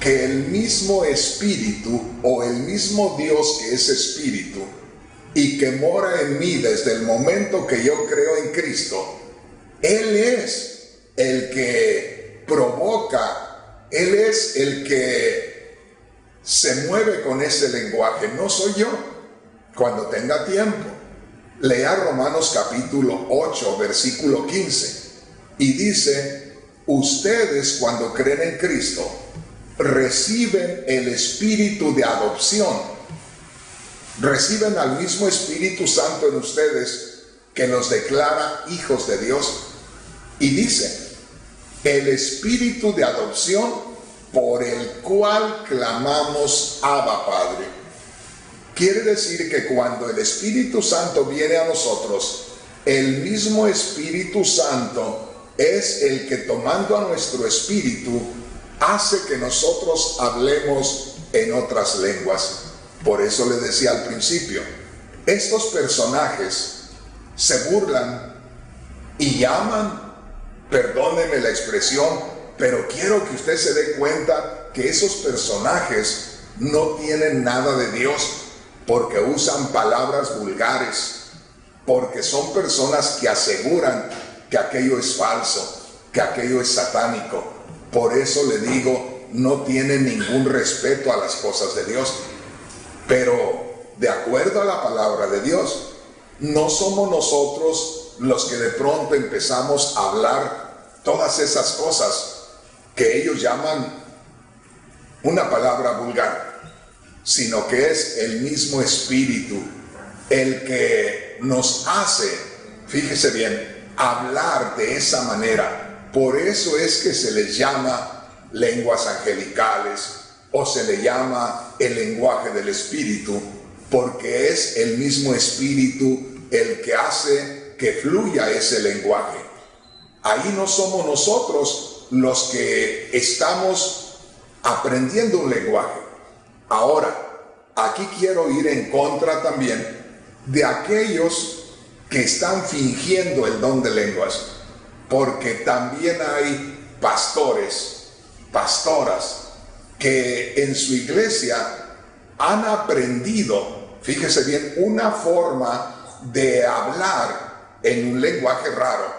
que el mismo Espíritu o el mismo Dios que es Espíritu y que mora en mí desde el momento que yo creo en Cristo, Él es el que provoca, Él es el que se mueve con ese lenguaje, no soy yo. Cuando tenga tiempo, lea Romanos capítulo 8, versículo 15, y dice, ustedes cuando creen en Cristo, reciben el Espíritu de adopción, reciben al mismo Espíritu Santo en ustedes que los declara hijos de Dios, y dice, el Espíritu de adopción por el cual clamamos Abba Padre. Quiere decir que cuando el Espíritu Santo viene a nosotros, el mismo Espíritu Santo es el que, tomando a nuestro espíritu, hace que nosotros hablemos en otras lenguas. Por eso le decía al principio, estos personajes se burlan y llaman, perdóneme la expresión, pero quiero que usted se dé cuenta que esos personajes no tienen nada de Dios, porque usan palabras vulgares, porque son personas que aseguran que aquello es falso, que aquello es satánico. Por eso le digo, no tienen ningún respeto a las cosas de Dios. Pero de acuerdo a la palabra de Dios, no somos nosotros los que de pronto empezamos a hablar todas esas cosas que ellos llaman una palabra vulgar, sino que es el mismo Espíritu el que nos hace, fíjese bien, hablar de esa manera. Por eso es que se les llama lenguas angelicales o se le llama el lenguaje del Espíritu, porque es el mismo Espíritu el que hace que fluya ese lenguaje. Ahí no somos nosotros los que estamos aprendiendo un lenguaje. Ahora, aquí quiero ir en contra también de aquellos que están fingiendo el don de lenguas, porque también hay pastores, pastoras, que en su iglesia han aprendido, fíjese bien, una forma de hablar en un lenguaje raro,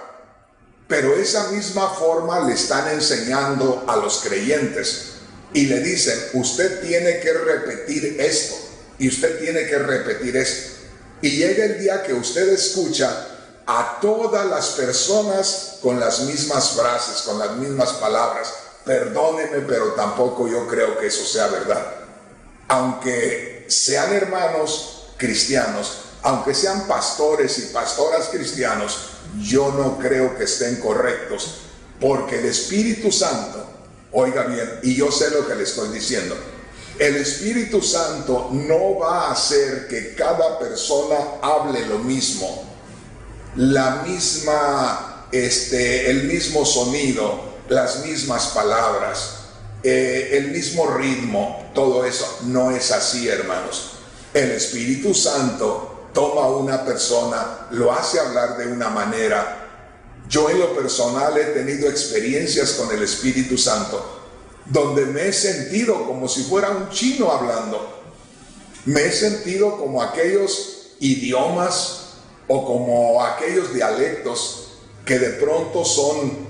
pero esa misma forma le están enseñando a los creyentes y le dicen, usted tiene que repetir esto y usted tiene que repetir esto. Y llega el día que usted escucha a todas las personas con las mismas frases, con las mismas palabras. Perdóneme, pero tampoco yo creo que eso sea verdad. Aunque sean hermanos cristianos, aunque sean pastores y pastoras cristianos, yo no creo que estén correctos, porque el Espíritu Santo, oiga bien, y yo sé lo que le estoy diciendo, el Espíritu Santo no va a hacer que cada persona hable lo mismo, la misma, el mismo sonido, las mismas palabras, el mismo ritmo. Todo eso no es así, hermanos. El Espíritu Santo toma a una persona, lo hace hablar de una manera. Yo en lo personal he tenido experiencias con el Espíritu Santo donde me he sentido como si fuera un chino hablando. Me he sentido como aquellos idiomas o como aquellos dialectos que de pronto son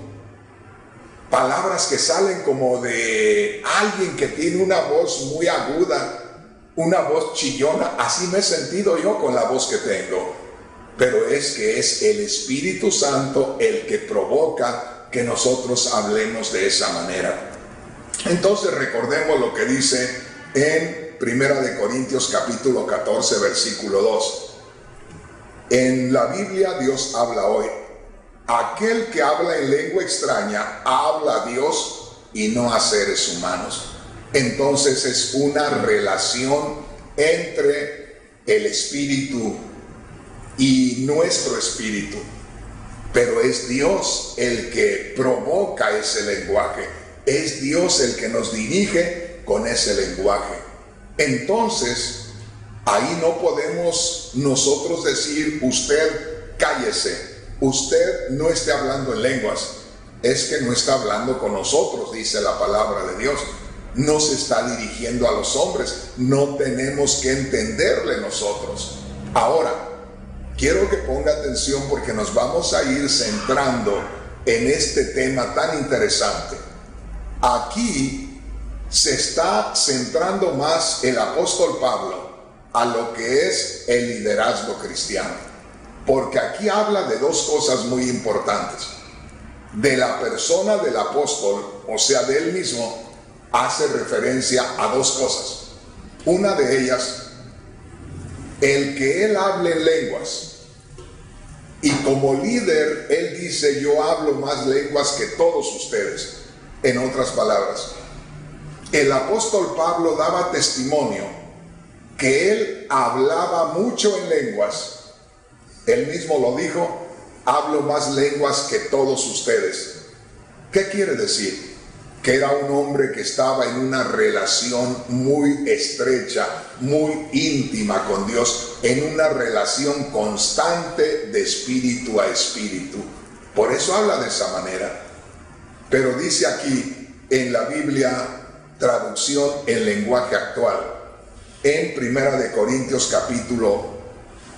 palabras que salen como de alguien que tiene una voz muy aguda, una voz chillona. Así me he sentido yo con la voz que tengo. Pero es que es el Espíritu Santo el que provoca que nosotros hablemos de esa manera. Entonces recordemos lo que dice en 1 Corintios capítulo 14 versículo 2. En la Biblia Dios habla hoy. Aquel que habla en lengua extraña habla a Dios y no a seres humanos. Entonces es una relación entre el Espíritu y nuestro espíritu. Pero es Dios el que provoca ese lenguaje. Es Dios el que nos dirige con ese lenguaje. Entonces, ahí no podemos nosotros decir, usted cállese, usted no esté hablando en lenguas. Es que no está hablando con nosotros, dice la palabra de Dios. No se está dirigiendo a los hombres. No tenemos que entenderle nosotros. Ahora, quiero que ponga atención porque nos vamos a ir centrando en este tema tan interesante. Aquí se está centrando más el apóstol Pablo a lo que es el liderazgo cristiano, porque aquí habla de dos cosas muy importantes. De la persona del apóstol, o sea, de él mismo, hace referencia a dos cosas. Una de ellas, el que él hable en lenguas. Y como líder, él dice, yo hablo más lenguas que todos ustedes. En otras palabras, el apóstol Pablo daba testimonio que él hablaba mucho en lenguas. Él mismo lo dijo, hablo más lenguas que todos ustedes. ¿Qué quiere decir? Que era un hombre que estaba en una relación muy estrecha, muy íntima con Dios, en una relación constante de espíritu a espíritu. Por eso habla de esa manera. Pero dice aquí en la Biblia, traducción en lenguaje actual, en 1 Corintios capítulo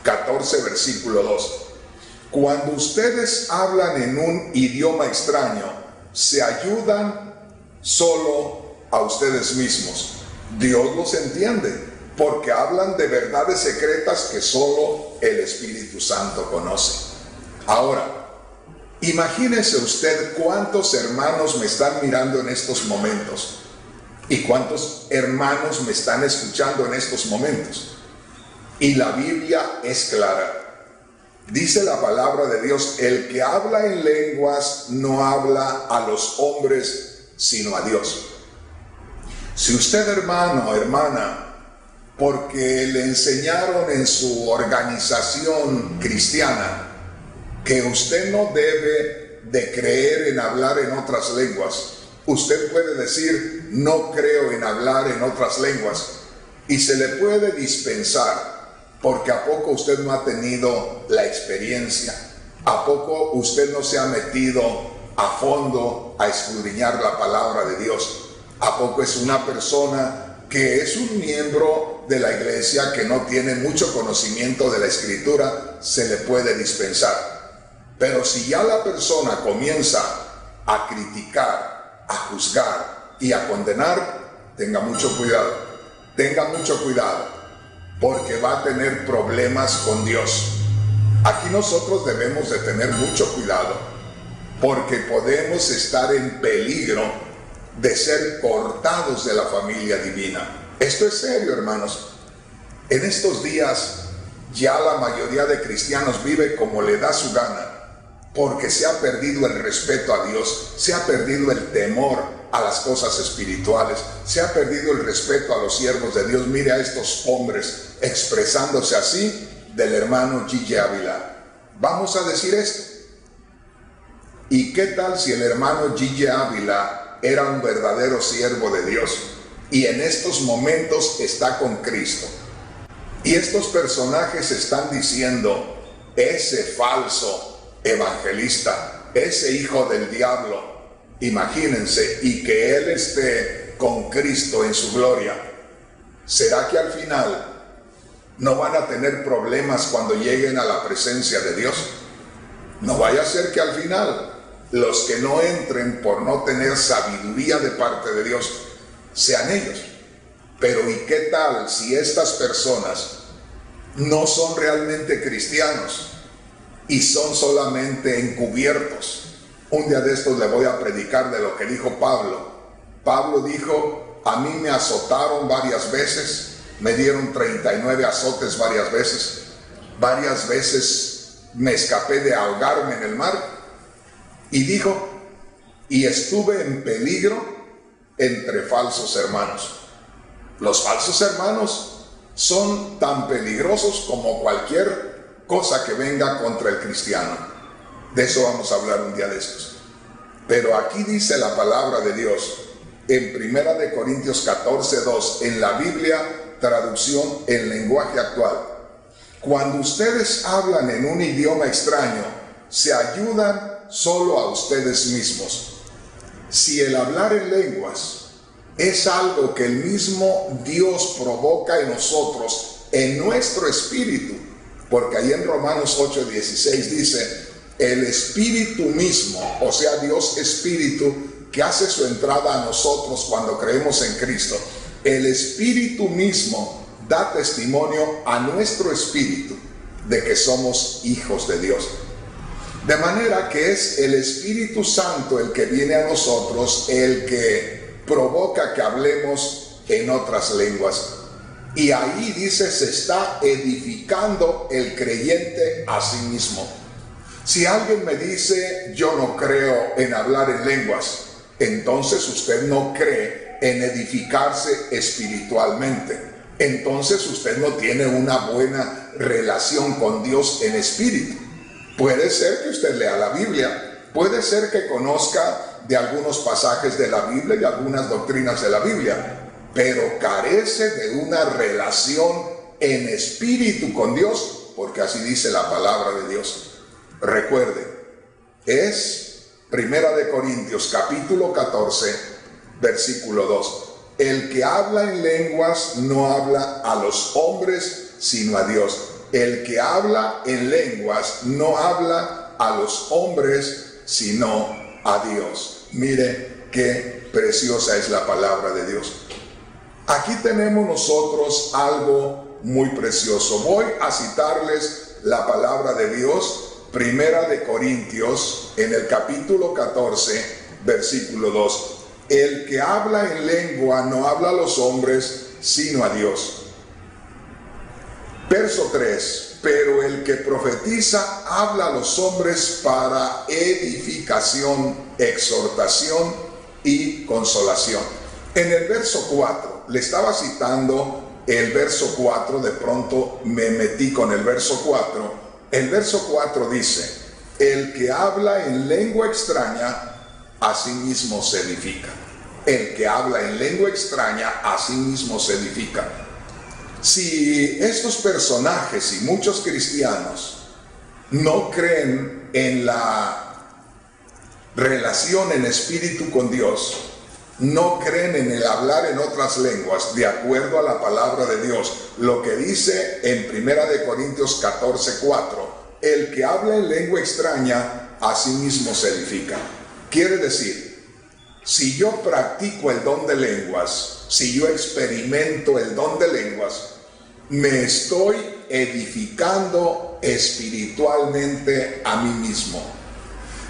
14 versículo 2, cuando ustedes hablan en un idioma extraño, se ayudan solo a ustedes mismos. Dios los entiende, porque hablan de verdades secretas que solo el Espíritu Santo conoce. Ahora, imagínese usted cuántos hermanos me están mirando en estos momentos y cuántos hermanos me están escuchando en estos momentos. Y la Biblia es clara. Dice la palabra de Dios: el que habla en lenguas no habla a los hombres, sino a Dios. Si usted, hermano o hermana, porque le enseñaron en su organización cristiana que usted no debe de creer en hablar en otras lenguas, usted puede decir: no creo en hablar en otras lenguas, y se le puede dispensar, porque ¿a poco usted no ha tenido la experiencia? ¿A poco usted no se ha metido a fondo a escudriñar la palabra de Dios? ¿A poco es una persona que es un miembro de la iglesia que no tiene mucho conocimiento de la Escritura? Se le puede dispensar. Pero si ya la persona comienza a criticar, a juzgar y a condenar, tenga mucho cuidado, porque va a tener problemas con Dios. Aquí nosotros debemos de tener mucho cuidado, porque podemos estar en peligro de ser cortados de la familia divina. Esto es serio, hermanos. En estos días ya la mayoría de cristianos vive como le da su gana, porque se ha perdido el respeto a Dios, se ha perdido el temor a las cosas espirituales, se ha perdido el respeto a los siervos de Dios. Mire a estos hombres expresándose así del hermano Gigi Ávila. Vamos a decir esto. ¿Y qué tal si el hermano Gigi Ávila era un verdadero siervo de Dios y en estos momentos está con Cristo? Y estos personajes están diciendo: ese falso evangelista, ese hijo del diablo, imagínense, y que él esté con Cristo en su gloria. ¿Será que al final no van a tener problemas cuando lleguen a la presencia de Dios? No vaya a ser que al final los que no entren por no tener sabiduría de parte de Dios sean ellos. Pero ¿y qué tal si estas personas no son realmente cristianos y son solamente encubiertos? Un día de estos le voy a predicar de lo que dijo Pablo. Pablo dijo: a mí me azotaron varias veces, me dieron 39 azotes varias veces me escapé de ahogarme en el mar. Y dijo: y estuve en peligro entre falsos hermanos. Los falsos hermanos son tan peligrosos como cualquier cosa que venga contra el cristiano. De eso vamos a hablar un día de estos. Pero aquí dice la palabra de Dios en 1 Corintios 14:2, en la Biblia traducción en lenguaje actual: cuando ustedes hablan en un idioma extraño, se ayudan solo a ustedes mismos. Si el hablar en lenguas es algo que el mismo Dios provoca en nosotros, en nuestro espíritu, porque ahí en Romanos 8:16 dice: el Espíritu mismo, o sea Dios Espíritu, que hace su entrada a nosotros cuando creemos en Cristo, el Espíritu mismo da testimonio a nuestro espíritu de que somos hijos de Dios. De manera que es el Espíritu Santo el que viene a nosotros, el que provoca que hablemos en otras lenguas. Y ahí dice: se está edificando el creyente a sí mismo. Si alguien me dice: yo no creo en hablar en lenguas, entonces usted no cree en edificarse espiritualmente. Entonces usted no tiene una buena relación con Dios en espíritu. Puede ser que usted lea la Biblia, puede ser que conozca de algunos pasajes de la Biblia y algunas doctrinas de la Biblia, pero carece de una relación en espíritu con Dios, porque así dice la palabra de Dios. Recuerde, es 1 Corintios capítulo 14, versículo 2. El que habla en lenguas no habla a los hombres, sino a Dios. El que habla en lenguas no habla a los hombres, sino a Dios. Mire qué preciosa es la palabra de Dios. Aquí tenemos nosotros algo muy precioso. Voy a citarles la palabra de Dios Primera de Corintios, en el capítulo 14, versículo 2. El que habla en lengua no habla a los hombres, sino a Dios. Verso 3. Pero el que profetiza habla a los hombres para edificación, exhortación y consolación. En el verso 4, le estaba citando el verso 4, de pronto me metí con el verso 4. El verso 4 dice: el que habla en lengua extraña, a sí mismo se edifica. El que habla en lengua extraña, a sí mismo se edifica. Si estos personajes y muchos cristianos no creen en la relación en espíritu con Dios, no creen en el hablar en otras lenguas, de acuerdo a la palabra de Dios, lo que dice en 1 Corintios 14:4, el que habla en lengua extraña, a sí mismo se edifica. Quiere decir, si yo practico el don de lenguas, si yo experimento el don de lenguas, me estoy edificando espiritualmente a mí mismo.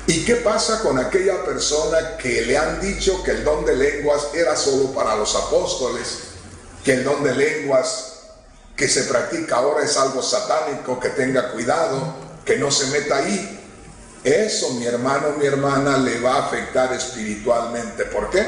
¿Y qué pasa con aquella persona que le han dicho que el don de lenguas era solo para los apóstoles, que el don de lenguas que se practica ahora es algo satánico, que tenga cuidado, que no se meta ahí? Eso, mi hermano, mi hermana, le va a afectar espiritualmente. ¿Por qué?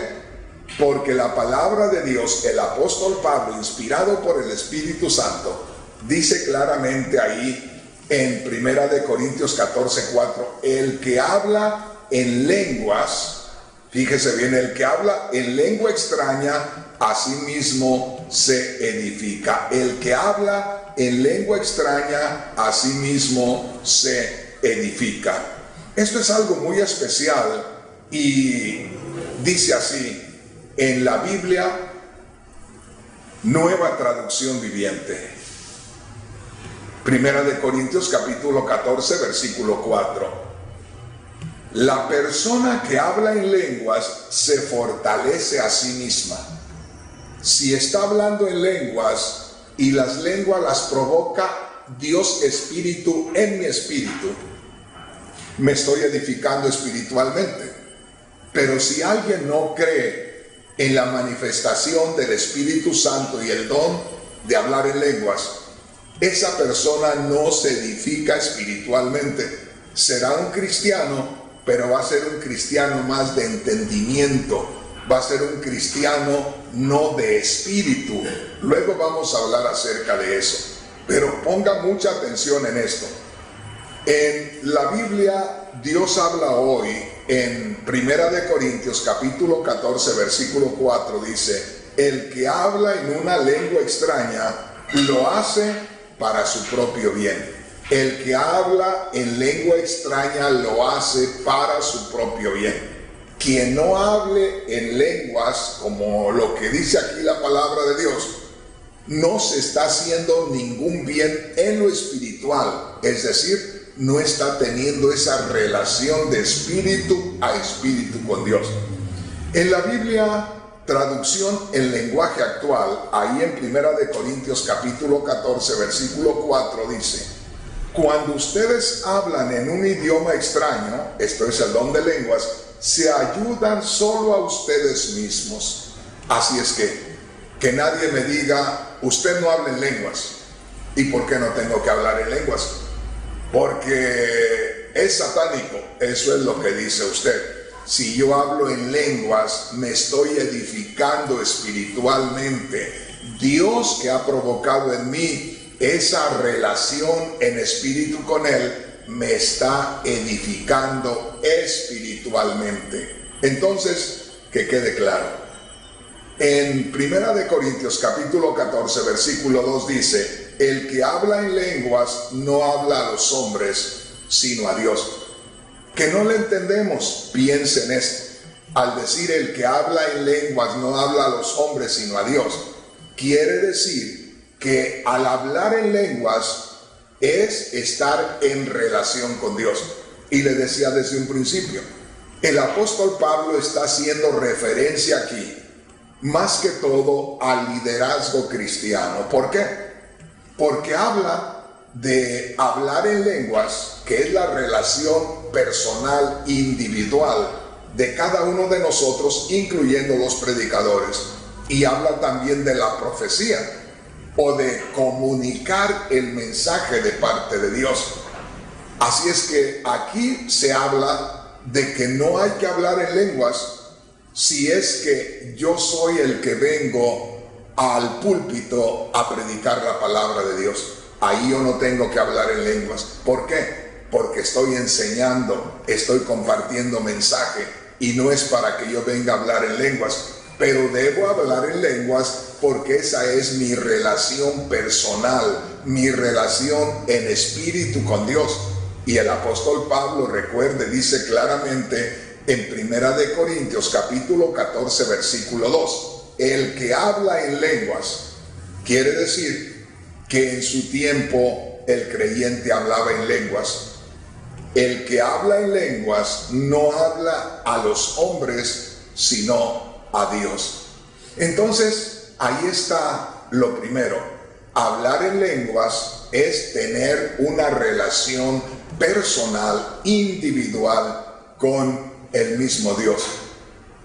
Porque la palabra de Dios, el apóstol Pablo, inspirado por el Espíritu Santo, dice claramente ahí en 1 Corintios 14:4, el que habla en lenguas, fíjese bien, el que habla en lengua extraña, a sí mismo se edifica. El que habla en lengua extraña, a sí mismo se edifica. Esto es algo muy especial y dice así en la Biblia, Nueva Traducción Viviente. 1 Corintios capítulo 14, versículo 4. La persona que habla en lenguas se fortalece a sí misma. Si está hablando en lenguas y las lenguas las provoca Dios Espíritu en mi espíritu, me estoy edificando espiritualmente. Pero si alguien no cree en la manifestación del Espíritu Santo y el don de hablar en lenguas, esa persona no se edifica espiritualmente. Será un cristiano, pero va a ser un cristiano más de entendimiento, va a ser un cristiano no de espíritu. Luego vamos a hablar acerca de eso, pero ponga mucha atención en esto. En la Biblia, Dios habla hoy en 1 Corintios capítulo 14, versículo 4, dice: el que habla en una lengua extraña lo hace para su propio bien. El que habla en lengua extraña lo hace para su propio bien. Quien no hable en lenguas, como lo que dice aquí la palabra de Dios, no se está haciendo ningún bien en lo espiritual, es decir, no está teniendo esa relación de espíritu a espíritu con Dios. En la Biblia, traducción en lenguaje actual, ahí en 1 Corintios capítulo 14, versículo 4 dice: cuando ustedes hablan en un idioma extraño, esto es el don de lenguas, se ayudan solo a ustedes mismos. Así es que nadie me diga, usted no habla en lenguas. ¿Y por qué no tengo que hablar en lenguas? Porque es satánico. Eso es lo que dice usted. Si yo hablo en lenguas, me estoy edificando espiritualmente. Dios, que ha provocado en mí esa relación en espíritu con Él, me está edificando espiritualmente. Entonces, que quede claro. En 1 Corintios capítulo 14, versículo 2 dice: el que habla en lenguas no habla a los hombres, sino a Dios. Que no le entendemos, piense en esto. Al decir el que habla en lenguas no habla a los hombres sino a Dios, quiere decir que al hablar en lenguas es estar en relación con Dios. Y le decía desde un principio, el apóstol Pablo está haciendo referencia aquí, más que todo, al liderazgo cristiano. ¿Por qué? Porque habla de hablar en lenguas, que es la relación personal, individual de cada uno de nosotros, incluyendo los predicadores. Y habla también de la profecía, o de comunicar el mensaje de parte de Dios. Así es que aquí se habla de que no hay que hablar en lenguas si es que yo soy el que vengo al púlpito a predicar la palabra de Dios. Ahí yo no tengo que hablar en lenguas. ¿Por qué? Porque estoy enseñando, estoy compartiendo mensaje, y no es para que yo venga a hablar en lenguas. Pero debo hablar en lenguas porque esa es mi relación personal, mi relación en espíritu con Dios. Y el apóstol Pablo, recuerde, dice claramente en 1 Corintios capítulo 14 versículo 2, el que habla en lenguas, quiere decir que en su tiempo el creyente hablaba en lenguas. El que habla en lenguas no habla a los hombres, sino a Dios. Entonces, ahí está lo primero. Hablar en lenguas es tener una relación personal, individual con el mismo Dios.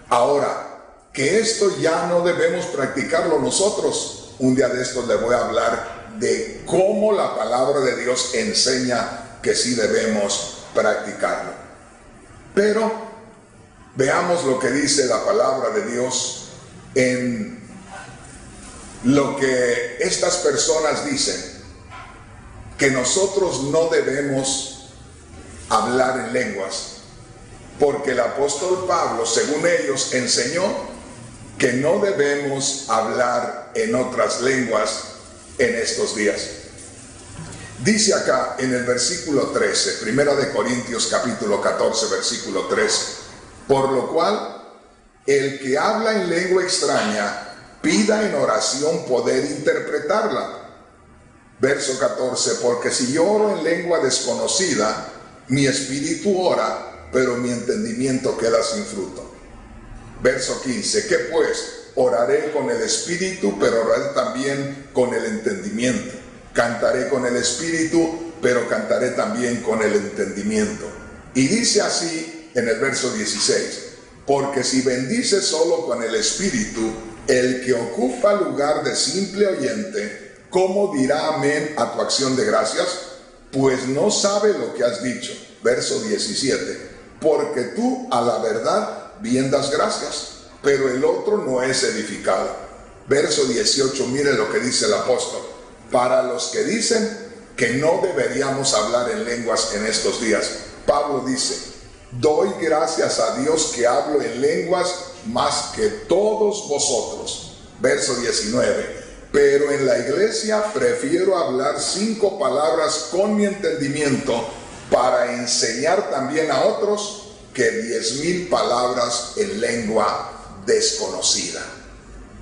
Ahora, que esto ya no debemos practicarlo nosotros. Un día de estos le voy a hablar de cómo la palabra de Dios enseña que sí debemos practicarlo. Pero veamos lo que dice la palabra de Dios en lo que estas personas dicen, que nosotros no debemos hablar en lenguas, porque el apóstol Pablo, según ellos, enseñó que no debemos hablar en otras lenguas en estos días. Dice acá en el versículo 13, 1 Corintios capítulo 14, versículo 13, por lo cual el que habla en lengua extraña pida en oración poder interpretarla. Verso 14, porque si yo oro en lengua desconocida, mi espíritu ora, pero mi entendimiento queda sin fruto. Verso 15, ¿qué pues? Oraré con el espíritu, pero oraré también con el entendimiento. Cantaré con el espíritu, pero cantaré también con el entendimiento. Y dice así en el verso 16, porque si bendices solo con el espíritu, el que ocupa lugar de simple oyente, ¿cómo dirá amén a tu acción de gracias? Pues no sabe lo que has dicho. Verso 17, porque tú a la verdad bien das gracias, pero el otro no es edificado. Verso 18, mire lo que dice el apóstol. Para los que dicen que no deberíamos hablar en lenguas en estos días, Pablo dice, doy gracias a Dios que hablo en lenguas más que todos vosotros. Verso 19, pero en la iglesia prefiero hablar 5 palabras con mi entendimiento para enseñar también a otros que 10,000 palabras en lengua desconocida.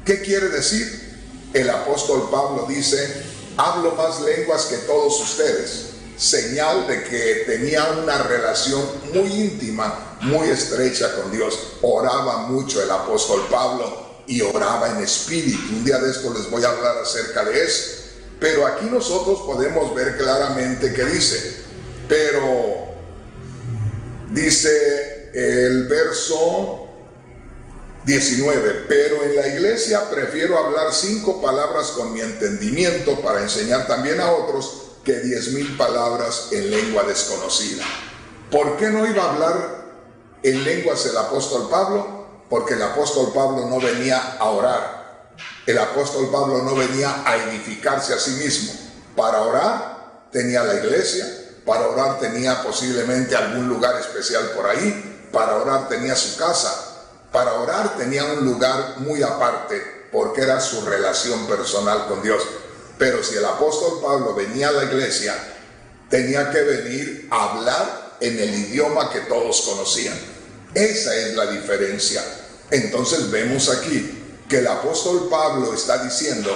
¿Qué quiere decir? El apóstol Pablo dice, hablo más lenguas que todos ustedes, señal de que tenía una relación muy íntima, muy estrecha con Dios. Oraba mucho el apóstol Pablo y oraba en espíritu. Un día de esto les voy a hablar acerca de eso. Pero aquí nosotros podemos ver claramente que dice, pero dice el verso 19, pero en la iglesia prefiero hablar 5 palabras con mi entendimiento para enseñar también a otros que 10,000 palabras en lengua desconocida. ¿Por qué no iba a hablar en lenguas el apóstol Pablo? Porque el apóstol Pablo no venía a orar. El apóstol Pablo no venía a edificarse a sí mismo. Para orar tenía la iglesia, para orar tenía posiblemente algún lugar especial por ahí, para orar tenía su casa. Para orar tenía un lugar muy aparte, porque era su relación personal con Dios. Pero si el apóstol Pablo venía a la iglesia, tenía que venir a hablar en el idioma que todos conocían. Esa es la diferencia. Entonces vemos aquí que el apóstol Pablo está diciendo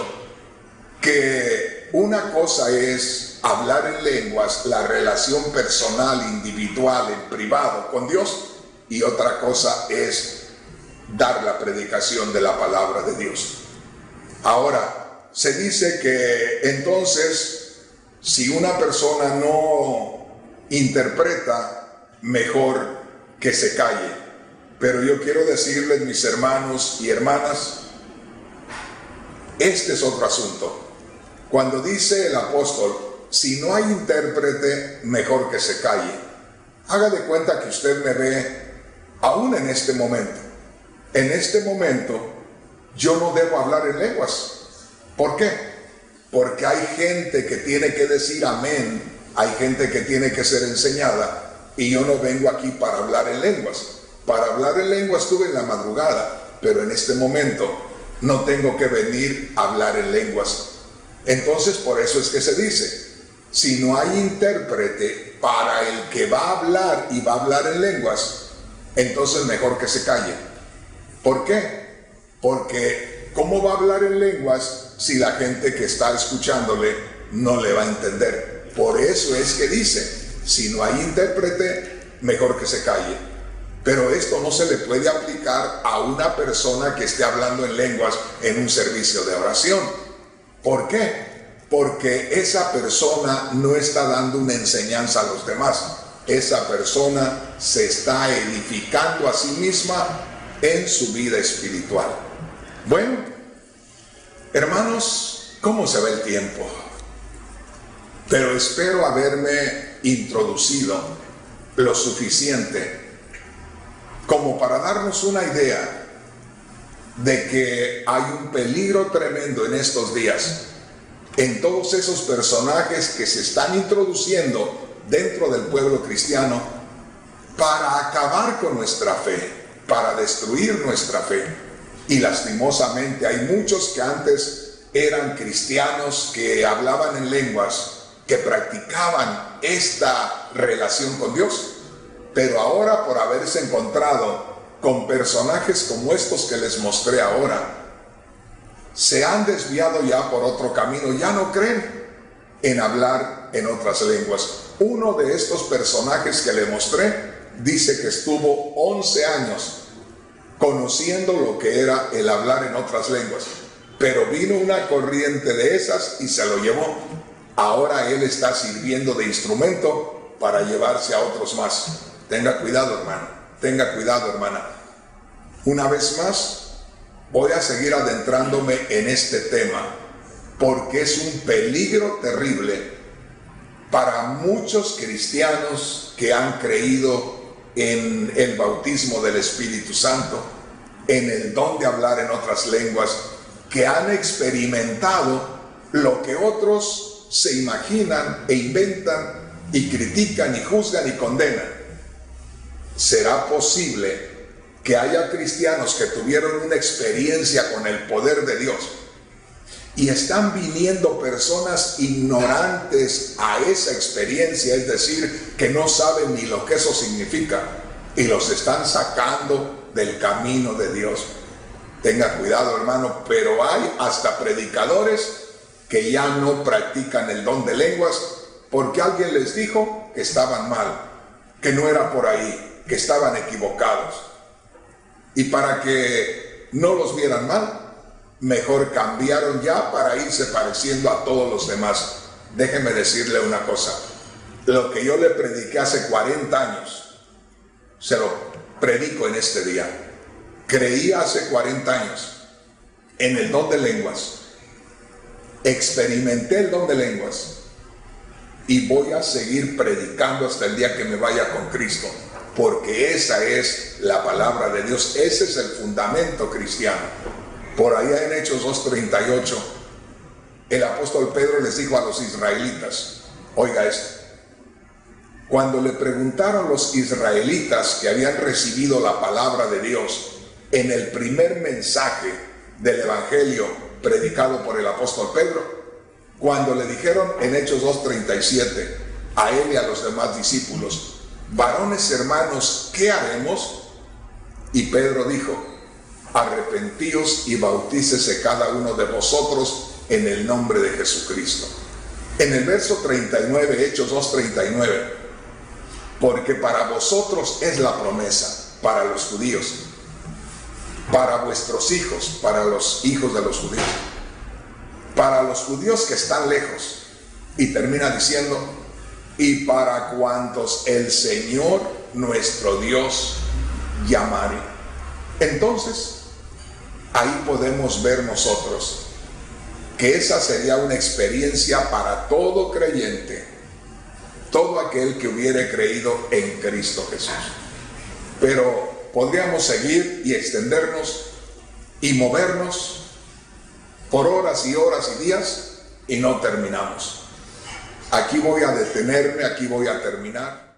que una cosa es hablar en lenguas, la relación personal, individual, en privado con Dios, y otra cosa es dar la predicación de la palabra de Dios. Ahora, se dice que entonces Si una persona no interpreta, mejor que se calle. Pero yo quiero decirles, mis hermanos y hermanas, este es otro asunto. Cuando dice el apóstol, si no hay intérprete, mejor que se calle. Haga de cuenta que usted me ve aún en este momento. En este momento, yo no debo hablar en lenguas. ¿Por qué? Porque hay gente que tiene que decir amén, hay gente que tiene que ser enseñada, y yo no vengo aquí para hablar en lenguas. Para hablar en lenguas estuve en la madrugada, pero en este momento no tengo que venir a hablar en lenguas. Entonces, por eso es que se dice, si no hay intérprete para el que va a hablar y va a hablar en lenguas, entonces mejor que se calle. ¿Por qué? Porque ¿cómo va a hablar en lenguas si la gente que está escuchándole no le va a entender? Por eso es que dice, si no hay intérprete, mejor que se calle. Pero esto no se le puede aplicar a una persona que esté hablando en lenguas en un servicio de oración. ¿Por qué? Porque esa persona no está dando una enseñanza a los demás. Esa persona se está edificando a sí misma en su vida espiritual. Bueno, hermanos, ¿cómo se va el tiempo? Pero espero haberme introducido lo suficiente como para darnos una idea de que hay un peligro tremendo en estos días en todos esos personajes que se están introduciendo dentro del pueblo cristiano para acabar con nuestra fe, para destruir nuestra fe. Y lastimosamente hay muchos que antes eran cristianos, que hablaban en lenguas, que practicaban esta relación con Dios, pero ahora, por haberse encontrado con personajes como estos que les mostré ahora, se han desviado ya por otro camino, ya no creen en hablar en otras lenguas. Uno de estos personajes que le mostré dice que estuvo 11 años conociendo lo que era el hablar en otras lenguas, pero vino una corriente de esas y se lo llevó. Ahora él está sirviendo de instrumento para llevarse a otros más. Tenga cuidado, hermano, tenga cuidado, hermana. Una vez más, voy a seguir adentrándome en este tema, porque es un peligro terrible para muchos cristianos que han creído en el bautismo del Espíritu Santo, en el don de hablar en otras lenguas, que han experimentado lo que otros se imaginan e inventan y critican y juzgan y condenan. ¿Será posible que haya cristianos que tuvieron una experiencia con el poder de Dios y están viniendo personas ignorantes a esa experiencia, es decir, que no saben ni lo que eso significa, y los están sacando del camino de Dios? Tenga cuidado, hermano, pero hay hasta predicadores que ya no practican el don de lenguas porque alguien les dijo que estaban mal, que no era por ahí, que estaban equivocados. Y para que no los vieran mal, mejor cambiaron ya para irse pareciendo a todos los demás. Déjeme decirle una cosa, lo que yo le prediqué hace 40 años, se lo predico en este día. Creí hace 40 años en el don de lenguas, experimenté el don de lenguas y voy a seguir predicando hasta el día que me vaya con Cristo, porque esa es la palabra de Dios, ese es el fundamento cristiano. Por allá en Hechos 2:38, el apóstol Pedro les dijo a los israelitas, oiga esto, cuando le preguntaron los israelitas que habían recibido la palabra de Dios en el primer mensaje del evangelio predicado por el apóstol Pedro, cuando le dijeron en Hechos 2:37 a él y a los demás discípulos, varones hermanos, ¿qué haremos? Y Pedro dijo, arrepentíos y bautícese cada uno de vosotros en el nombre de Jesucristo. En el verso 39, Hechos 2:39, porque para vosotros es la promesa, para los judíos, para vuestros hijos, para los hijos de los judíos, para los judíos que están lejos, Y termina diciendo, y para cuantos el Señor nuestro Dios llamare. Entonces, ahí podemos ver nosotros que esa sería una experiencia para todo creyente, todo aquel que hubiere creído en Cristo Jesús. Pero podríamos seguir y extendernos y movernos por horas y horas y días y no terminamos. Aquí voy a detenerme, aquí voy a terminar.